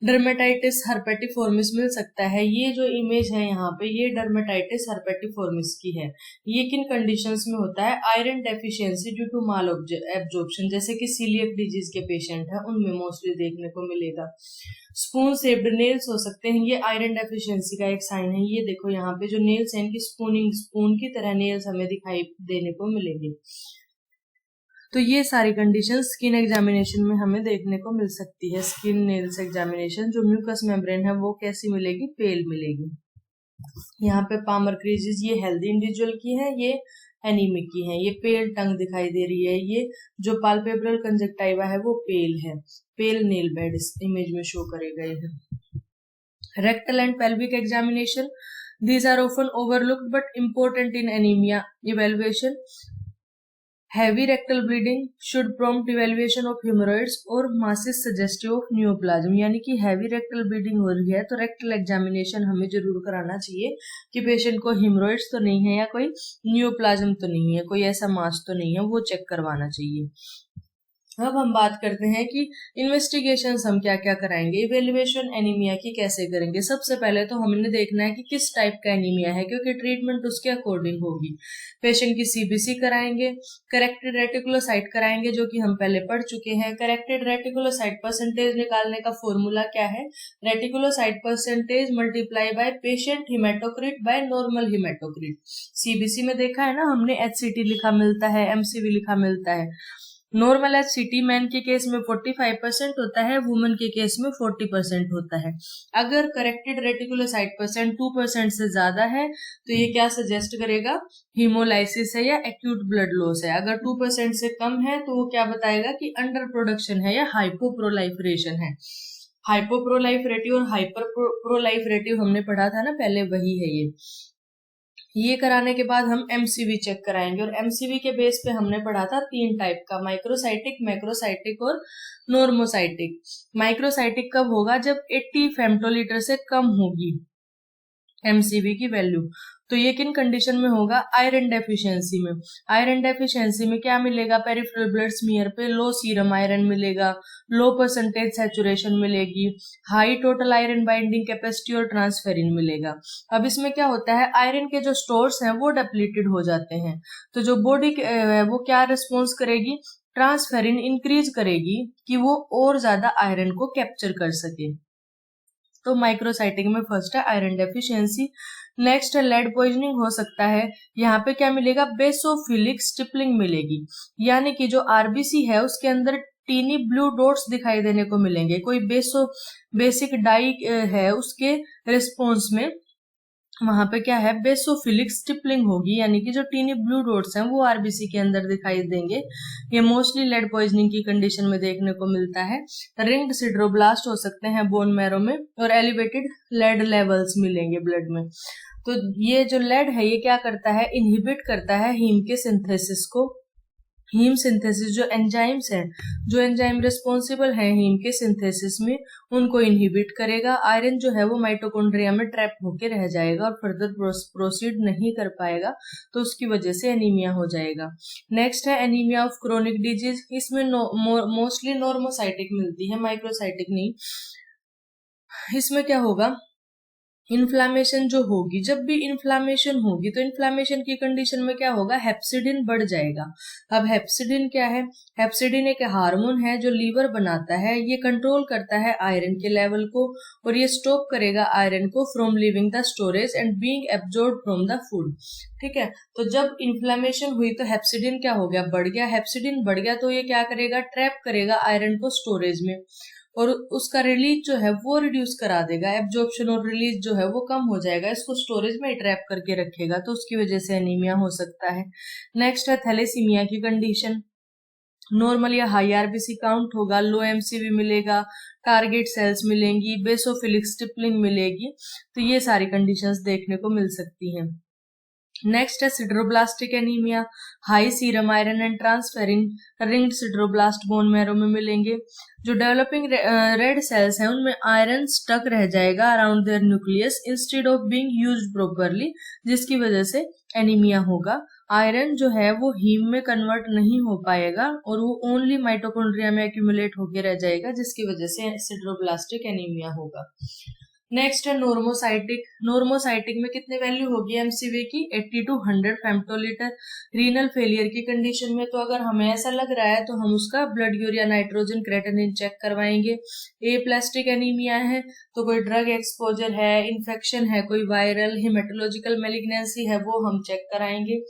डर्मेटाइटिस हर्पेटिफॉर्मिस मिल सकता है, ये जो इमेज है यहाँ पे ये डर्मेटाइटिस हर्पेटिफॉर्मिस की है। ये किन कंडीशंस में होता है, iron deficiency due to malabsorption, जैसे कि सीलियक डिजीज के पेशेंट है उनमें मोस्टली देखने को मिलेगा। स्पून शेप्ड नेल्स हो सकते हैं, ये आयरन डेफिशिएंसी का एक साइन है। ये देखो यहाँ पे जो नेल्स हैं इनकी स्पून की तरह नेल्स हमें दिखाई देने को मिलेंगे। तो ये सारी कंडीशन स्किन एग्जामिनेशन में हमें देखने को मिल सकती है। स्किन नेल्स एग्जामिनेशन, जो म्यूकस मेम्ब्रेन है वो कैसी मिलेगी, पेल मिलेगी। यहाँ पे पामर क्रीजेस ये हेल्दी इंडिविजुअल की है, ये एनीमिक की है। ये पेल टंग दिखाई दे रही है, ये जो पाल्पेब्रल कंजक्टाइवा है वो पेल है, पेल नेल बेड इस इमेज में शो करे गए हैं। Rectal and pelvic examination, these are often overlooked but important in anemia evaluation. Heavy rectal bleeding should prompt evaluation of hemorrhoids or masses suggestive of neoplasm। यानी कि हैवी रेक्टल ब्लीडिंग हो रही है तो रेक्टल एग्जामिनेशन हमें जरूर कराना चाहिए कि पेशेंट को हिमोरॉइड्स तो नहीं है या कोई न्यूप्लाज्म तो नहीं है, कोई ऐसा मास तो नहीं है, वो चेक करवाना चाहिए। अब हम बात करते हैं कि इन्वेस्टिगेशंस हम क्या क्या कराएंगे, इवेल्युएशन एनीमिया की कैसे करेंगे। सबसे पहले तो हमने देखना है कि किस टाइप का एनीमिया है, क्योंकि ट्रीटमेंट उसके अकॉर्डिंग होगी। पेशेंट की सीबीसी कराएंगे, करेक्टेड रेटिकुलोसाइट कराएंगे जो कि हम पहले पढ़ चुके हैं। करेक्टेड रेटिकुलोसाइट परसेंटेज निकालने का फॉर्मूला क्या है, reticulocyte percentage multiply by patient haematocrit by normal haematocrit. CBC में देखा है ना हमने, एचसीटी लिखा मिलता है, एमसीवी लिखा मिलता है। नॉर्मल एचसीटी मैन के केस में 45% होता है, वुमेन के केस में 40% होता है। अगर करेक्टेड रेटिकुलोसाइट परसेंट 2% से ज्यादा है तो ये क्या सजेस्ट करेगा, हीमोलाइसिस है या एक्यूट ब्लड लॉस है। अगर 2% से कम है तो वो क्या बताएगा कि अंडर प्रोडक्शन है या हाइपोप्रोलाइफरेशन है। हाइपोप्रोलाइफरेटिव और हाइपर प्रोलाइफरेटिव हमने पढ़ा था ना पहले, वही है ये कराने के बाद हम एमसीवी चेक कराएंगे, और एमसीवी के बेस पे हमने पढ़ा था 3 टाइप का, माइक्रोसाइटिक, मैक्रोसाइटिक और नॉर्मोसाइटिक। माइक्रोसाइटिक कब होगा, जब 80 फेम्टोलीटर से कम होगी एमसीवी की वैल्यू। तो ये किन कंडीशन में होगा, आयरन डेफिशिएंसी में। आयरन डेफिशिएंसी में क्या मिलेगा, पेरिफेरल ब्लड स्मीयर पे लो सीरम आयरन मिलेगा, लो परसेंटेज सैचुरेशन मिलेगी, high total iron binding capacity और ट्रांसफेरिन मिलेगा। अब इसमें क्या होता है, आयरन के जो स्टोर्स हैं वो डिप्लीटेड हो जाते हैं, तो जो बॉडी वो क्या रिस्पॉन्स करेगी, ट्रांसफेरिन इंक्रीज करेगी कि वो और ज्यादा आयरन को कैप्चर कर सके। तो माइक्रोसाइटिक में फर्स्ट है आयरन डेफिशिएंसी। नेक्स्ट है लेड पॉइजनिंग हो सकता है, यहाँ पे क्या मिलेगा, बेसोफिलिक स्टिपलिंग मिलेगी, यानी कि जो आरबीसी है उसके अंदर टीनी ब्लू डॉट्स दिखाई देने को मिलेंगे। कोई बेसिक डाई है उसके रिस्पॉन्स में वहां पे क्या है, बेसोफिलिक स्टिपलिंग होगी, यानी कि जो टीनी ब्लू डॉट्स हैं वो आरबीसी के अंदर दिखाई देंगे। ये मोस्टली लेड पॉइजनिंग की कंडीशन में देखने को मिलता है। रिंग्ड सिड्रोब्लास्ट हो सकते हैं बोन मैरो में, और एलिवेटेड लेड लेवल्स मिलेंगे ब्लड में। तो ये जो लेड है ये क्या करता है, इनहिबिट करता है हीम के सिंथेसिस को। हीम सिंथेसिस जो एंजाइम्स हैं, जो एंजाइम रिस्पॉन्सिबल हैं हीम के सिंथेसिस में, उनको इनहिबिट करेगा। आयरन जो है वो माइटोकॉन्ड्रिया में ट्रैप होके रह जाएगा और फर्दर प्रोसीड नहीं कर पाएगा, तो उसकी वजह से एनीमिया हो जाएगा। नेक्स्ट है एनीमिया ऑफ क्रोनिक डिजीज। इसमें मोस्टली नॉर्मोसाइटिक मिलती है, माइक्रोसाइटिक नहीं। इसमें क्या होगा, इन्फ्लामेशन जो होगी, जब भी इन्फ्लामेशन होगी तो इन्फ्लामेशन की कंडीशन में क्या होगा, हेप्सिडिन बढ़ जाएगा। अब हेप्सिडिन क्या है, हेप्सिडिन एक हार्मोन है जो लीवर बनाता है, ये कंट्रोल करता है आयरन के लेवल को, और ये स्टॉप करेगा आयरन को from leaving the storage and being absorbed from the food. ठीक है, तो जब इन्फ्लामेशन हुई तो हेप्सिडिन क्या हो गया, बढ़ गया। हेप्सिडिन बढ़ गया तो ये क्या करेगा, ट्रैप करेगा आयरन को स्टोरेज में, और उसका रिलीज जो है वो रिड्यूस करा देगा। एब्जॉर्प्शन और रिलीज जो है वो कम हो जाएगा, इसको स्टोरेज में ट्रैप करके रखेगा, तो उसकी वजह से एनीमिया हो सकता है। नेक्स्ट है थैलेसीमिया की कंडीशन। नॉर्मल या हाई आरबीसी काउंट होगा, लो एमसीवी मिलेगा, टारगेट सेल्स मिलेंगी, बेसोफिलिक स्टिपलिंग मिलेगी। तो ये सारी कंडीशंस देखने को मिल सकती हैं। नेक्स्ट है sideroblastic anaemia, high serum iron and transferrin, ringed sideroblast bone marrow में मिलेंगे। जो डेवलपिंग रेड सेल्स हैं उनमें आयरन स्टक रह जाएगा around their nucleus instead of being used properly, जिसकी वजह से एनीमिया होगा। आयरन जो है वो हीम में कन्वर्ट नहीं हो पाएगा और वो ओनली माइटोकॉन्ड्रिया में एक्यूमुलेट होके रह जाएगा, जिसकी वजह से सिड्रोब्लास्टिक एनीमिया होगा। नेक्स्ट है नॉर्मोसाइटिक। नॉर्मोसाइटिक में कितनी वैल्यू होगी एमसीवी की, 80 to 100 फेम्टोलीटर। रीनल फेलियर की कंडीशन में तो अगर हमें ऐसा लग रहा है तो हम उसका blood urea nitrogen creatinine check करवाएंगे। एप्लास्टिक एनीमिया है तो कोई ड्रग एक्सपोजर है, इन्फेक्शन है, कोई वायरल हिमेटोलॉजिकल मैलिग्नेंसी है, वो हम चेक कराएंगे।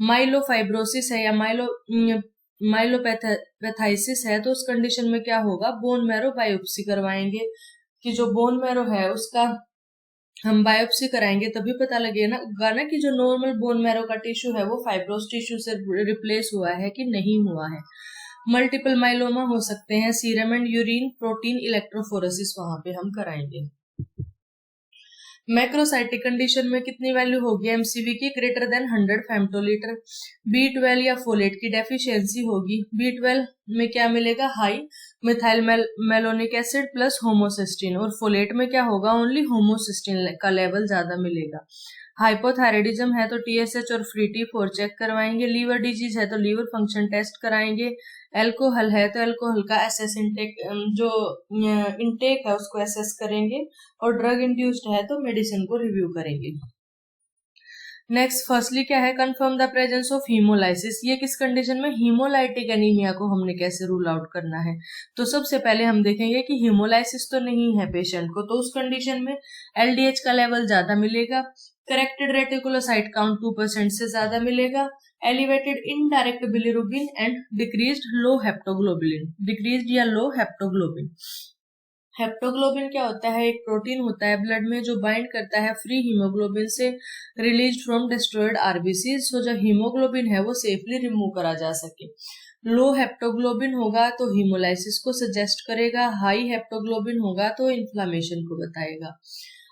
माइलोफाइब्रोसिस है या माइलोपैथाइसिस है तो उस कंडीशन में क्या होगा, बोन मैरो बायोप्सी करवाएंगे कि जो बोन मैरो है उसका हम बायोप्सी कराएंगे तभी पता लगेगा ना कि जो नॉर्मल बोन मैरो का टिश्यू है वो फाइब्रोस टिश्यू से रिप्लेस हुआ है कि नहीं हुआ है। मल्टीपल माइलोमा हो सकते हैं, serum and urine protein electrophoresis वहां पे हम कराएंगे। मैक्रोसाइटिक कंडीशन में कितनी वैल्यू होगी एमसीवी की, ग्रेटर देन 100 फेम्टोलीटर। B12 या फोलेट की डेफिशिएंसी होगी। B12 में क्या मिलेगा, high methyl malonic acid plus homocysteine, और फोलेट में क्या होगा, ओनली होमोसिस्टीन का लेवल ज्यादा मिलेगा। हाइपोथायराइडिज्म है तो TSH और फ्री T4 चेक करवाएंगे। लीवर डिजीज है तो लीवर फंक्शन टेस्ट कराएंगे। एल्कोहल है तो एल्कोहल का एसएस इंटेक, जो इंटेक है उसको एसेस करेंगे। और ड्रग इंड्यूस्ड है तो मेडिसिन को रिव्यू करेंगे। नेक्स्ट फर्स्टली क्या है, confirm the presence of haemolysis. ये किस कंडीशन में, हीमोलाइटिक एनीमिया को हमने कैसे रूल आउट करना है। तो सबसे पहले हम देखेंगे कि हीमोलाइसिस तो नहीं है पेशेंट को, तो उस कंडीशन में LDH का लेवल ज्यादा मिलेगा, करेक्टेड रेटिकुलोसाइट काउंट 2% से ज्यादा मिलेगा, elevated indirect bilirubin and decreased low haptoglobin. Decreased या लो हेप्टोग्लोबिन। हेप्टोग्लोबिन क्या होता है, एक प्रोटीन होता है ब्लड में जो बाइंड करता है फ्री हीमोग्लोबिन से रिलीज फ्रॉम डिस्ट्रॉयड आरबीसी, सो जो हीमोग्लोबिन है वो सेफली रिमूव करा जा सके। लो हेप्टोग्लोबिन होगा तो हीमोलाइसिस को सजेस्ट करेगा, हाई हेप्टोग्लोबिन होगा तो इन्फ्लामेशन को बताएगा।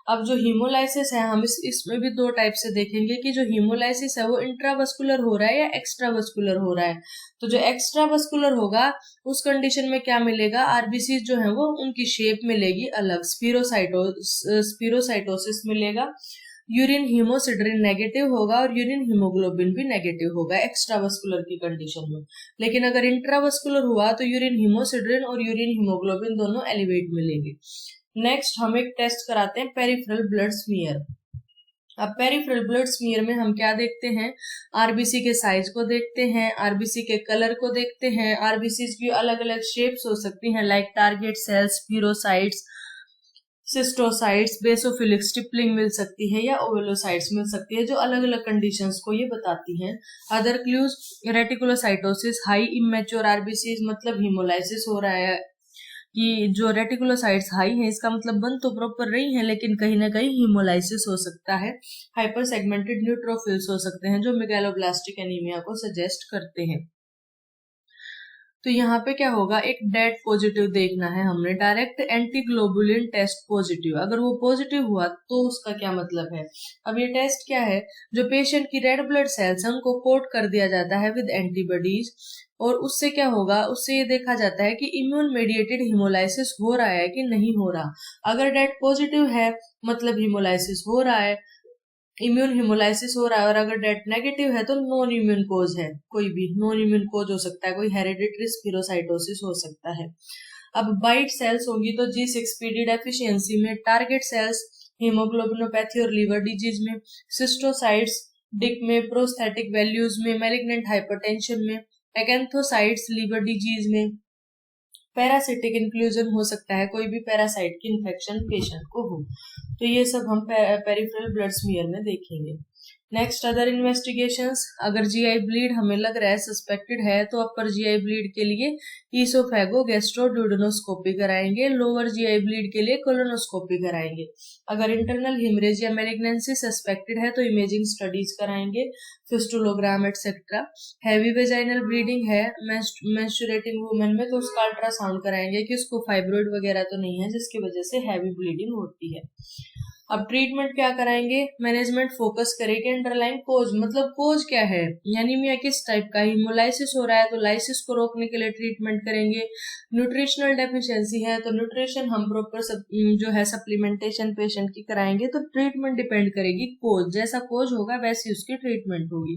अब जो हीमोलाइसिस है हम इसमें भी दो टाइप से देखेंगे कि जो हीमोलाइसिस है वो इंट्रावस्कुलर हो रहा है या एक्स्ट्रावस्कुलर हो रहा है। तो जो एक्स्ट्रावस्कुलर होगा उस कंडीशन में क्या मिलेगा, आरबीसी जो है वो उनकी शेप मिलेगी अलग, स्पीरोसाइटोसिस मिलेगा। यूरिन हीमोसिड्रिन नेगेटिव होगा और यूरिन हीमोग्लोबिन भी नेगेटिव होगा एक्स्ट्रावस्कुलर की कंडीशन में। लेकिन अगर इंट्रावस्कुलर हुआ तो यूरिन हीमोसिड्रिन और यूरिन हीमोग्लोबिन दोनों एलिवेट मिलेंगे। नेक्स्ट हम एक टेस्ट कराते हैं पेरिफेरल ब्लड स्मीयर। अब पेरिफेरल ब्लड स्मीयर में हम क्या देखते हैं, आरबीसी के साइज को देखते हैं, आरबीसी के कलर को देखते हैं। आरबीसी की अलग अलग शेप्स हो सकती हैं, like target cells, spherocytes, schistocytes, basophilic stippling मिल सकती है या ओवेलोसाइट्स मिल सकती है, जो अलग अलग कंडीशंस को ये बताती हैं। Other clues, reticulocytosis, high immature RBC मतलब हीमोलाइसिस हो रहा है कि जो रेटिकुलोसाइट्स हाई हैं, इसका मतलब बन तो प्रॉपर रही है लेकिन कहीं ना कहीं हीमोलाइसिस हो सकता है। हाइपर सेगमेंटेड न्यूट्रोफिल्स हो सकते हैं जो मेगालोब्लास्टिक एनीमिया को सजेस्ट करते हैं। तो यहाँ पे क्या होगा, एक डेट पॉजिटिव देखना है हमने, डायरेक्ट एंटीग्लोबुलिन टेस्ट पॉजिटिव। अगर वो पॉजिटिव हुआ तो उसका क्या मतलब है। अब ये टेस्ट क्या है, जो पेशेंट की रेड ब्लड सेल्स उनको कोट कर दिया जाता है विद एंटीबॉडीज, और उससे क्या होगा, उससे ये देखा जाता है कि इम्यून मेडिएटेड हीमोलाइसिस हो रहा है कि नहीं हो रहा। अगर डेट पॉजिटिव है मतलब हीमोलाइसिस हो रहा है, इम्यून हीमोलाइसिस हो रहा है। और अगर डेट नेगेटिव है तो नॉन इम्यून कोज है, कोई भी नॉन इम्यून कोज हो सकता है, कोई हेरिडिटरी स्पीरोसाइटोसिस हो सकता है। अब बाइट सेल्स होंगी तो G6PD डेफिशिएंसी में, टारगेट सेल्स हीमोग्लोबिनोपैथी और लीवर डिजीज में, सिस्टोसाइट्स डिक में, प्रोस्थेटिक वैल्यूज में, मैलिग्नेंट हाइपरटेंशन में, एकेंथोसाइट्स लीवर डिजीज में, पैरासिटिक इंक्लूजन हो सकता है, कोई भी पैरासाइट की इन्फेक्शन पेशेंट को हो। तो ये सब हम पेरिफेरल ब्लड स्मीयर में देखेंगे। नेक्स्ट अदर इन्वेस्टिगेशंस, अगर जीआई ब्लीड हमें लग रहा है सस्पेक्टेड है तो अपर जीआई ब्लीड के लिए ईसोफेगो गैस्ट्रोड्यूडेनोस्कोपी कराएंगे, लोअर जीआई ब्लीड के लिए कोलोनोस्कोपी कराएंगे। अगर इंटरनल हिमरेज या मैलिग्नेंसी सस्पेक्टेड है तो इमेजिंग स्टडीज कराएंगे, फिस्टुलोग्राम एटसेट्रा। हैवी वेजाइनल ब्लीडिंग है मेंस्ट्रुएटिंग वुमेन में तो उसका अल्ट्रासाउंड कराएंगे कि उसको फाइब्रोइड वगैरह तो नहीं है जिसकी वजह से हैवी ब्लीडिंग होती है। अब ट्रीटमेंट क्या कराएंगे, मैनेजमेंट फोकस करेंगे अंडरलाइन कोज, मतलब कोज क्या है, एनीमिया किस टाइप का, हीमोलाइसिस हो रहा है तो लाइसिस को रोकने के लिए ट्रीटमेंट करेंगे। न्यूट्रिशनल डेफिशिएंसी है तो न्यूट्रिशन हम प्रॉपर जो है सप्लीमेंटेशन पेशेंट की कराएंगे। तो ट्रीटमेंट डिपेंड करेगी कोज, जैसा कोज होगा वैसी उसकी ट्रीटमेंट होगी।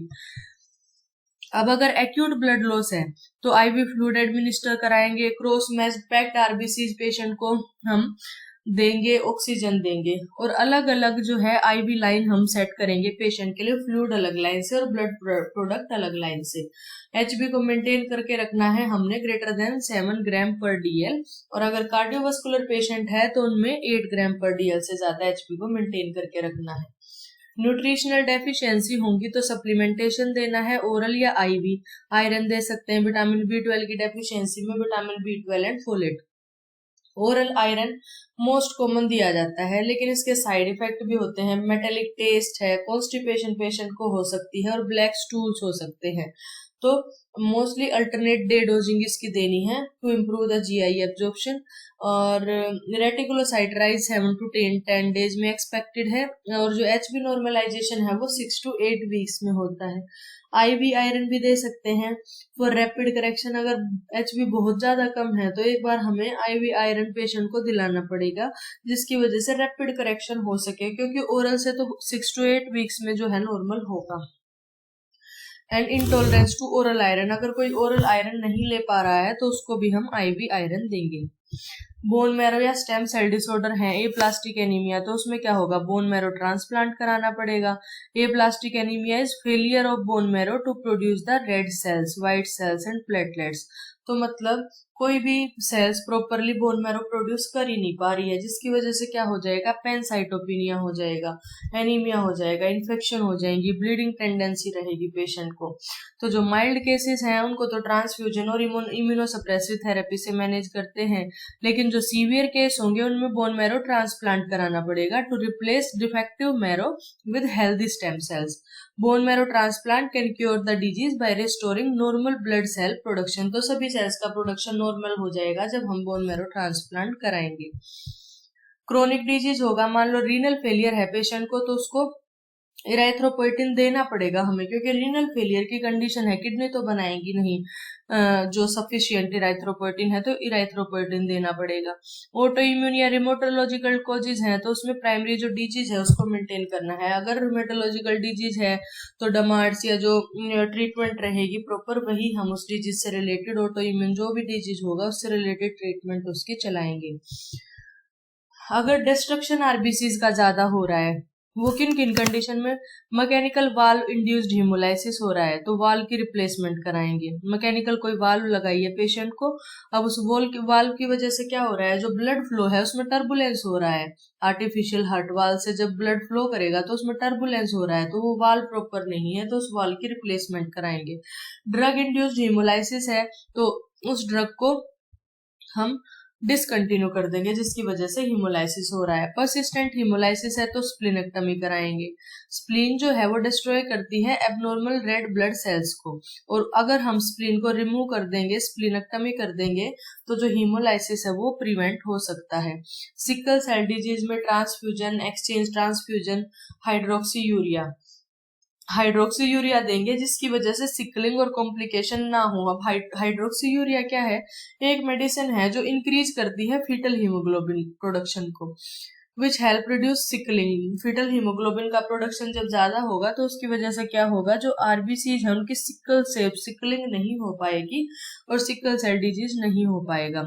अब अगर एक्यूट ब्लड लॉस है तो आईवी फ्लूइड एडमिनिस्टर कराएंगे, cross match packed RBC patient को हम देंगे, ऑक्सीजन देंगे, और अलग अलग जो है आईवी लाइन हम सेट करेंगे पेशेंट के लिए, फ्लूइड अलग लाइन से और ब्लड प्रोडक्ट अलग लाइन से। एचबी को मेंटेन करके रखना है हमने ग्रेटर देन 7 ग्राम पर डीएल, और अगर कार्डियोवास्कुलर पेशेंट है तो उनमें 8 ग्राम पर डीएल से ज्यादा एचबी को मेंटेन करके रखना है। न्यूट्रिशनल डेफिशिएंसी होंगी तो सप्लीमेंटेशन देना है, ओरल या आईवी। आयरन दे सकते हैं, विटामिन B12 की डेफिशिएंसी में vitamin B12 and folate. Oral iron most common दिया जाता है, लेकिन इसके साइड इफेक्ट भी होते हैं। मेटेलिक टेस्ट है, कॉन्स्टिपेशन पेशेंट को हो सकती है और ब्लैक स्टूल्स हो सकते हैं। तो मोस्टली अल्टरनेट डे डोजिंग इसकी देनी है to improve the GI absorption. और रेटिकुलोसाइट राइज 7 to 10 डेज में एक्सपेक्टेड है, और जो HB नॉर्मलाइजेशन है वो 6 to 8 वीक्स में होता है। IV आयरन भी दे सकते हैं फॉर रैपिड करेक्शन। अगर HB बहुत ज्यादा कम है तो एक बार हमें IV आयरन पेशेंट को दिलाना पड़ेगा, जिसकी वजह से रैपिड करेक्शन हो सके, क्योंकि ओरल से तो 6 to 8 वीक्स में जो है नॉर्मल होगा। And intolerance to oral iron, अगर कोई ओरल आयरन नहीं ले पा रहा है तो उसको भी हम IV आयरन देंगे। बोन मैरो या स्टेम सेल डिसऑर्डर है, एप्लास्टिक एनीमिया, तो उसमें क्या होगा, बोन मैरो ट्रांसप्लांट कराना पड़ेगा। Aplastic anaemia is failure of bone marrow to produce the red cells, white cells and platelets. तो मतलब कोई भी cells properly bone marrow produce कर ही नहीं पा रही है, जिसकी वजह से क्या हो जाएगा, पैनसाइटोपिनिया हो जाएगा, एनीमिया हो जाएगा, इन्फेक्शन हो जाएंगी, ब्लीडिंग टेंडेंसी रहेगी पेशेंट को। तो जो माइल्ड केसेस हैं उनको तो ट्रांसफ्यूजन और इम्यूनोसप्रेसिव थेरेपी से मैनेज करते हैं, लेकिन जो सीवियर केस होंगे उनमें बोन मैरो ट्रांसप्लांट कराना पड़ेगा to replace defective marrow with healthy stem cells. Bone marrow transplant can cure the disease by restoring normal blood cell production. तो सभी सेल्स का प्रोडक्शन नॉर्मल हो जाएगा जब हम बोन मैरो ट्रांसप्लांट कराएंगे। क्रोनिक डिजीज होगा, मान लो रीनल फेलियर है पेशेंट को, तो उसको इराइथ्रोपोएटिन देना पड़ेगा हमें, क्योंकि रीनल फेलियर की कंडीशन है, किडनी तो बनाएंगी नहीं जो सफिशिएंट इराइथ्रोपोएटिन है, तो इराइथ्रोपोएटिन देना पड़ेगा। ऑटो इम्यून या रिमोटोलॉजिकल कॉजेज हैं तो उसमें प्राइमरी जो डिजीज है उसको मेंटेन करना है। अगर रिमोटोलॉजिकल डिजीज है तो डमार्ड्स या जो ट्रीटमेंट रहेगी प्रॉपर, वही हम उस डिजीज से रिलेटेड, ऑटो इम्यून जो भी डिजीज होगा उससे रिलेटेड ट्रीटमेंट उसकी चलाएंगे। अगर डिस्ट्रक्शन आरबीसीज का ज्यादा हो रहा है, वो किन किन कंडीशन में, मैकेनिकल वाल्व इंड्यूस्ड हीमोलाइसिस हो रहा है तो वाल्व की रिप्लेसमेंट कराएंगे। मैकेनिकल कोई वाल्व लगाई है पेशेंट को, अब उस वाल्व की वजह से क्या हो रहा है, जो ब्लड फ्लो है उसमें टर्बुलेंस हो रहा है। आर्टिफिशियल हार्ट वाल्व से जब ब्लड फ्लो करेगा तो उसमें टर्बुलेंस हो रहा है, तो वो वाल्व प्रॉपर नहीं है, तो उस वाल्व की रिप्लेसमेंट कराएंगे। ड्रग इंड्यूस्ड हीमोलाइसिस है तो उस ड्रग को हम डिसकंटिन्यू कर देंगे, जिसकी वजह से हीमोलाइसिस हो रहा है। परसिस्टेंट हीमोलाइसिस है तो स्प्लीनेक्टमी कराएंगे। स्प्लीन जो है वो डिस्ट्रॉय करती है एबनॉर्मल रेड ब्लड सेल्स को, और अगर हम स्प्लीन को रिमूव कर देंगे, स्प्लीनेक्टमी कर देंगे, तो जो हीमोलाइसिस है वो प्रिवेंट हो सकता है। सिकल सेल डिजीज में transfusion, exchange transfusion, hydroxy urea देंगे, जिसकी वजह से सिकलिंग और कॉम्प्लिकेशन ना हो। अब हाइड्रोक्सी यूरिया क्या है, एक मेडिसिन है जो इंक्रीज करती है फीटल हीमोग्लोबिन प्रोडक्शन को, which help reduce sickling. Fetal haemoglobin का प्रोडक्शन जब ज्यादा होगा तो उसकी वजह से क्या होगा, जो आरबीसी है उनकी सिकलिंग नहीं हो पाएगी और सिकल सेल डिजीज नहीं हो पाएगा।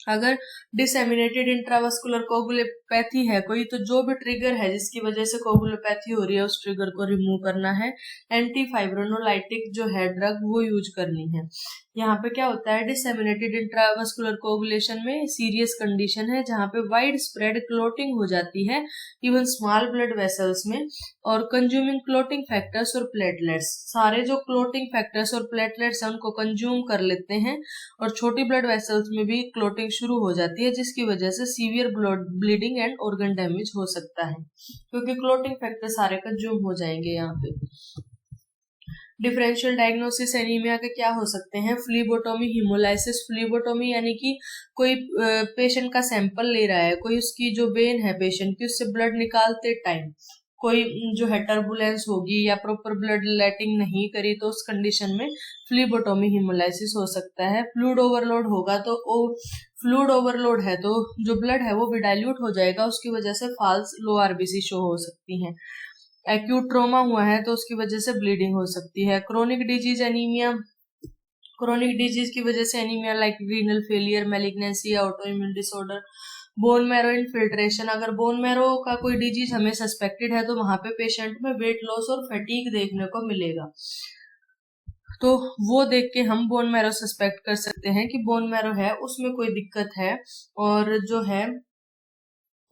अगर डिसेमिनेटेड इंट्रावास्कुलर कोगुलोपैथी है कोई, तो जो भी ट्रिगर है जिसकी वजह से कोगुलोपैथी हो रही है उस ट्रिगर को रिमूव करना है। एंटी फाइब्रोनोलाइटिक जो है ड्रग वो यूज करनी है। यहाँ पे क्या होता है, डिसेमिनेटेड इंट्रावास्कुलर कोगुलेशन में सीरियस कंडीशन है जहाँ पे वाइड स्प्रेड क्लोटिंग हो जाती है इवन स्मॉल ब्लड वेसल्स में, और कंज्यूमिंग क्लोटिंग फैक्टर्स और प्लेटलेट्स, सारे जो क्लोटिंग फैक्टर्स और प्लेटलेट्स हैं उनको कंज्यूम कर लेते हैं, और छोटी ब्लड वेसल्स में भी क्लोटिंग शुरू हो जाती है, जिसकी वजह से severe bleeding and organ damage हो सकता है, क्योंकि क्लोटिंग फैक्टर सारे कंज्यूम हो जाएंगे यहाँ पे। डिफरेंशियल डायग्नोसिस एनीमिया के क्या हो सकते हैं, फ्लीबोटोमी, हीमोलाइसिस। फ्लीबोटोमी यानी कि कोई पेशेंट का सैंपल ले रहा है, कोई उसकी जो वेन है पेशेंट की उससे ब्लड निकालते टाइम कोई जो है टर्बुलेंस होगी या प्रॉपर ब्लड लेटिंग नहीं करी, तो उस कंडीशन में फ्लीबोटोमी हीमोलाइसिस हो सकता है। फ्लूइड ओवरलोड होगा तो फ्लूइड ओवरलोड है तो जो ब्लड है वो भी डाइल्यूट हो जाएगा, उसकी वजह से फॉल्स लो आरबीसी शो हो सकती हैं। एक्यूट ट्रोमा हुआ है तो उसकी वजह से ब्लीडिंग हो सकती है। Chronic disease anaemia, chronic disease की वजह से anaemia like renal failure, malignancy, auto immune disorder. Bone marrow infiltration, अगर बोन मैरो का कोई डिजीज हमें सस्पेक्टेड है तो वहां पे पेशेंट में वेट लॉस और फटीग देखने को मिलेगा, तो वो देख के हम बोन मैरो सस्पेक्ट कर सकते हैं कि बोन मैरो है उसमें कोई दिक्कत है। और जो है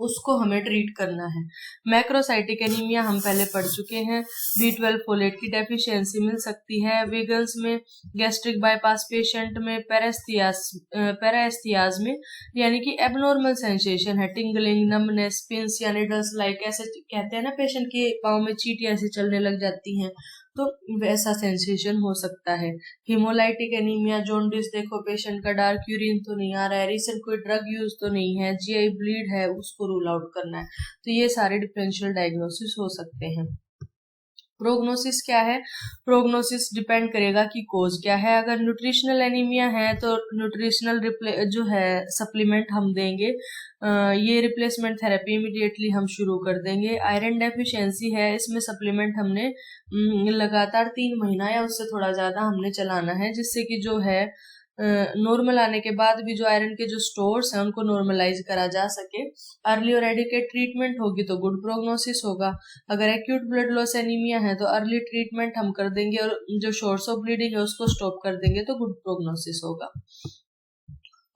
उसको हमें ट्रीट करना है। मैक्रोसाइटिक एनीमिया हम पहले पढ़ चुके हैं। B12 फोलेट की डेफिशिएंसी मिल सकती है। वीगन्स में, गैस्ट्रिक बाईपास पेशेंट में, पैराएस्थियाज में, यानी कि एबनॉर्मल सेंसेशन है, टिंगलिंग, नमनेस, पिंस या निडल्स लाइक, ऐसे कहते हैं ना पेशेंट के पाँव में चींटियां ऐसे चलने लग जाती हैं, तो वैसा सेंसेशन हो सकता है। हिमोलाइटिक एनीमिया, जॉन्डिस, देखो पेशेंट का डार्क यूरिन तो नहीं आ रहा है, रिसेंट कोई ड्रग यूज तो नहीं है, जीआई ब्लीड है, उसको रूल आउट करना है। तो ये सारे डिफरेंशियल डायग्नोसिस हो सकते हैं। प्रोग्नोसिस क्या है? प्रोग्नोसिस डिपेंड करेगा कि कोज क्या है। अगर न्यूट्रिशनल एनीमिया है तो न्यूट्रिशनल जो है सप्लीमेंट हम देंगे, ये रिप्लेसमेंट थेरेपी इमीडिएटली हम शुरू कर देंगे। आयरन डेफिशिएंसी है, इसमें सप्लीमेंट हमने लगातार 3 महीना या उससे थोड़ा ज्यादा हमने चलाना है, जिससे कि जो है नॉर्मल आने के बाद भी जो आयरन के जो स्टोर्स हैं उनको नॉर्मलाइज करा जा सके। अर्ली और एडिकेट ट्रीटमेंट होगी तो गुड प्रोग्नोसिस होगा। अगर एक्यूट ब्लड लॉस एनीमिया है तो अर्ली ट्रीटमेंट हम कर देंगे और जो सोर्स ऑफ ब्लीडिंग है उसको स्टॉप कर देंगे तो गुड प्रोग्नोसिस होगा।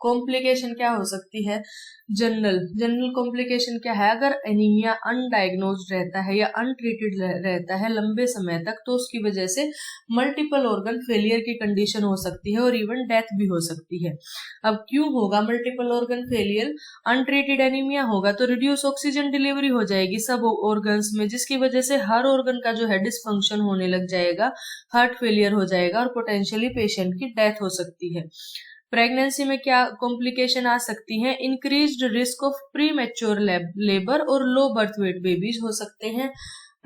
कॉम्प्लिकेशन क्या हो सकती है? जनरल कॉम्प्लिकेशन क्या है? अगर एनीमिया अनडायग्नोज्ड रहता है या अनट्रीटेड रहता है लंबे समय तक, तो उसकी वजह से मल्टीपल ऑर्गन फेलियर की कंडीशन हो सकती है और इवन डेथ भी हो सकती है। अब क्यों होगा multiple organ failure? Untreated anaemia होगा तो रिड्यूस ऑक्सीजन डिलीवरी हो जाएगी सब ऑर्गन्स में, जिसकी वजह से हर ऑर्गन का जो है डिसफंक्शन होने लग जाएगा, हार्ट फेलियर हो जाएगा और पोटेंशियली पेशेंट की डेथ हो सकती है। प्रेगनेंसी में क्या कॉम्प्लिकेशन आ सकती हैं? Increased risk of premature labour और लो बर्थ वेट बेबीज हो सकते हैं।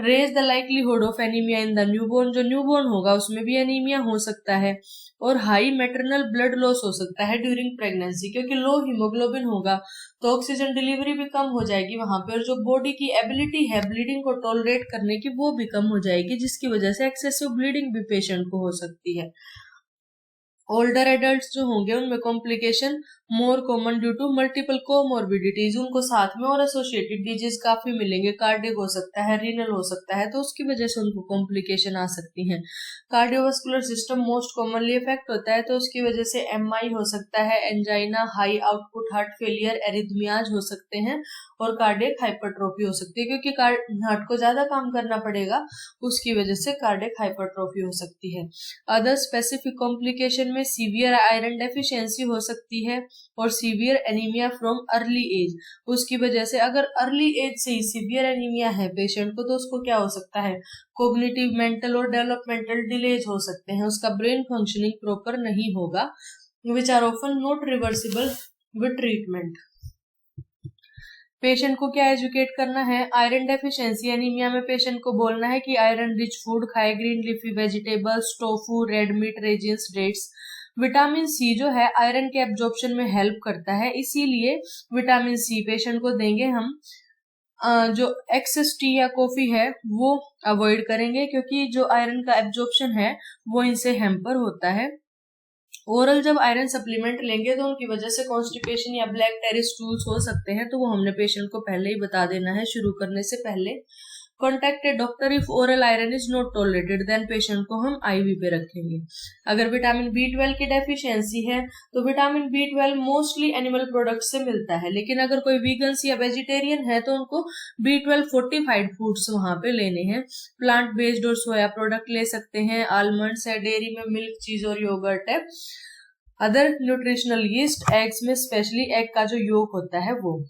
Raise the likelihood of anaemia in the newborn, जो न्यूबॉर्न होगा उसमें भी एनीमिया हो सकता है। और हाई मैटरनल ब्लड लॉस हो सकता है ड्यूरिंग प्रेगनेंसी, क्योंकि लो हीमोग्लोबिन होगा तो ऑक्सीजन डिलीवरी भी कम हो जाएगी वहां पे, और जो बॉडी की एबिलिटी है ब्लीडिंग को टॉलरेट करने की वो भी कम हो जाएगी, जिसकी वजह से एक्सेसिव ब्लीडिंग भी पेशेंट को हो सकती है। ओल्डर एडल्ट्स जो होंगे उनमें complication more common due to multiple comorbidities, उनको साथ में और एसोसिएटेड डिजीज काफी मिलेंगे, कार्डियक हो सकता है, रीनल हो सकता है, तो उसकी वजह से उनको कॉम्प्लिकेशन आ सकती हैं। Cardiovascular system most commonly effect होता है तो उसकी वजह से एमआई हो सकता है, angina, high output heart failure, arrhythmias हो सकते हैं और कार्डियक हाइपरट्रोफी हो सकती है, क्योंकि हार्ट को ज्यादा काम करना पड़ेगा, उसकी वजह से कार्डियक हाइपरट्रोफी हो सकती है। अदर स्पेसिफिक कॉम्प्लिकेशन में सीवियर आयरन डेफिशिएंसी हो सकती है और severe anaemia from early age, उसकी वजह से अगर अर्ली एज से ही सीवियर एनीमिया है पेशेंट को तो उसको क्या हो सकता है? कोग्निटिव, मेंटल और डेवलपमेंटल डिलेज हो सकते हैं, उसका ब्रेन फंक्शनिंग प्रॉपर नहीं होगा, which are often not reversible with treatment. Patient को क्या एजुकेट करना है? आयरन डेफिशिएंसी एनीमिया में पेशेंट को बोलना है कि आयरन रिच फूड खाए, green leafy vegetables, tofu, red meat, raisins, dates. Vitamin C जो है आयरन के एब्जॉर्प्शन में हेल्प करता है, इसीलिए विटामिन सी पेशेंट को देंगे हम। जो एक्सेस टी या कॉफी है वो अवॉइड करेंगे, क्योंकि जो आयरन का एब्जॉर्प्शन है वो इनसे हैम्पर होता है। ओरल जब आयरन सप्लीमेंट लेंगे तो उनकी वजह से कॉन्स्टिपेशन या ब्लैक टेरिस स्टूल्स हो सकते हैं, तो वो हमने पेशेंट को पहले ही बता देना है शुरू करने से पहले। Contact a doctor if oral iron is not tolerated, then patient को हम आईवी पे रखेंगे। अगर विटामिन B12 की डेफिशिएंसी है तो vitamin B12 mostly animal product से मिलता है, लेकिन अगर कोई वीगन्स या वेजिटेरियन है तो उनको B12 फोर्टिफाइड फूड्स वहां पे लेने हैं। प्लांट बेस्ड और सोया प्रोडक्ट ले सकते हैं, आलमंड्स है, डेयरी में मिल्क, चीज और योगर्ट है। अदर न्यूट्रिशनल यीस्ट, एग्स में स्पेशली एग का जो योग होता है वो।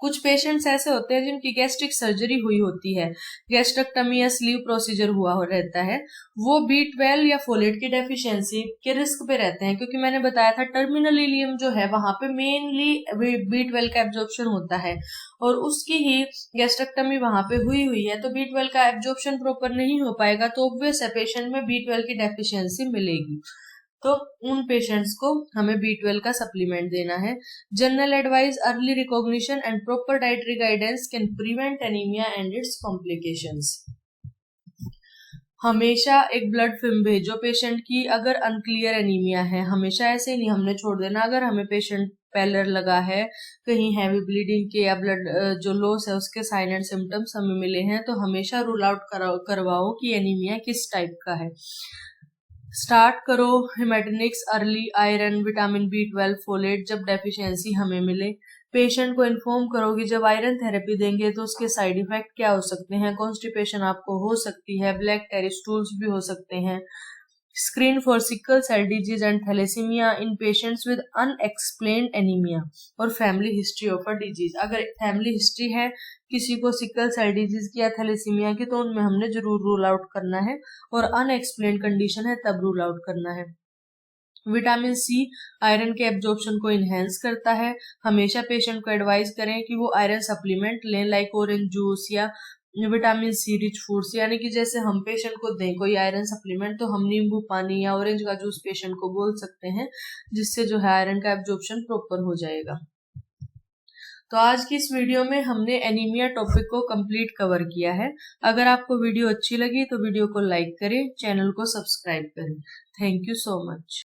कुछ पेशेंट्स ऐसे होते हैं जिनकी गैस्ट्रिक सर्जरी हुई होती है, गैस्ट्रेक्टमी या स्लीव प्रोसीजर हुआ रहता है, वो B12 या फोलेट की डेफिशिएंसी के रिस्क पे रहते हैं, क्योंकि मैंने बताया था टर्मिनल इलियम जो है वहां पे मेनली B12 का एब्जॉर्प्शन होता है और उसकी ही गैस्ट्रेक्टमी वहां पे हुई है, तो B12 का एब्जॉर्प्शन प्रॉपर नहीं हो पाएगा, तो ऑब्वियस है पेशेंट में B12 की डेफिशिएंसी मिलेगी, तो उन पेशेंट्स को हमें B12 का सप्लीमेंट देना है। General advice, early recognition and proper dietary guidance can prevent anaemia and it's complications. हमेशा एक ब्लड फिल्म भेजो पेशेंट की, अगर अनक्लियर एनीमिया है, हमेशा ऐसे ही नहीं हमने छोड़ देना। अगर हमें पेशेंट पैलर लगा है, कहीं हैवी ब्लीडिंग के या ब्लड जो लॉस है उसके साइन एंड सिम्टम्स हमें मिले हैं, तो हमेशा रूल आउट करवाओ कि एनीमिया किस टाइप का है। स्टार्ट करो haematinics early, iron, vitamin B12, folate जब डेफिशिएंसी हमें मिले। पेशेंट को इन्फॉर्म करो कि जब आयरन थेरेपी देंगे तो उसके साइड इफेक्ट क्या हो सकते हैं। कॉन्स्टिपेशन आपको हो सकती है, ब्लैक टेरिस्टूल्स भी हो सकते हैं। Screen for sickle cell disease and thalassaemia in patients with unexplained anaemia और family history of a disease. अगर फैमिली हिस्ट्री है किसी को सिकल सेल डिजीज की या थैलेसीमिया की तो उनमें हमने जरूर रूल आउट करना है, और अनएक्सप्लेन्ड कंडीशन है तब रूल आउट करना है। विटामिन सी आयरन के एब्जॉर्प्शन को इनहेंस करता है। हमेशा पेशेंट को एडवाइज करें कि वो आयरन सप्लीमेंट लें, लाइक ऑरेंज जूस या विटामिन सी रिच फूड्स, यानी कि जैसे हम पेशेंट को दें कोई आयरन सप्लीमेंट तो हम नींबू पानी या ऑरेंज का जूस पेशेंट को बोल सकते हैं, जिससे जो है आयरन का एब्जॉर्प्शन प्रॉपर हो जाएगा। तो आज की इस वीडियो में हमने एनीमिया टॉपिक को कंप्लीट कवर किया है। अगर आपको वीडियो अच्छी लगी तो वीडियो को लाइक करें, चैनल को सब्सक्राइब करें। Thank you so much.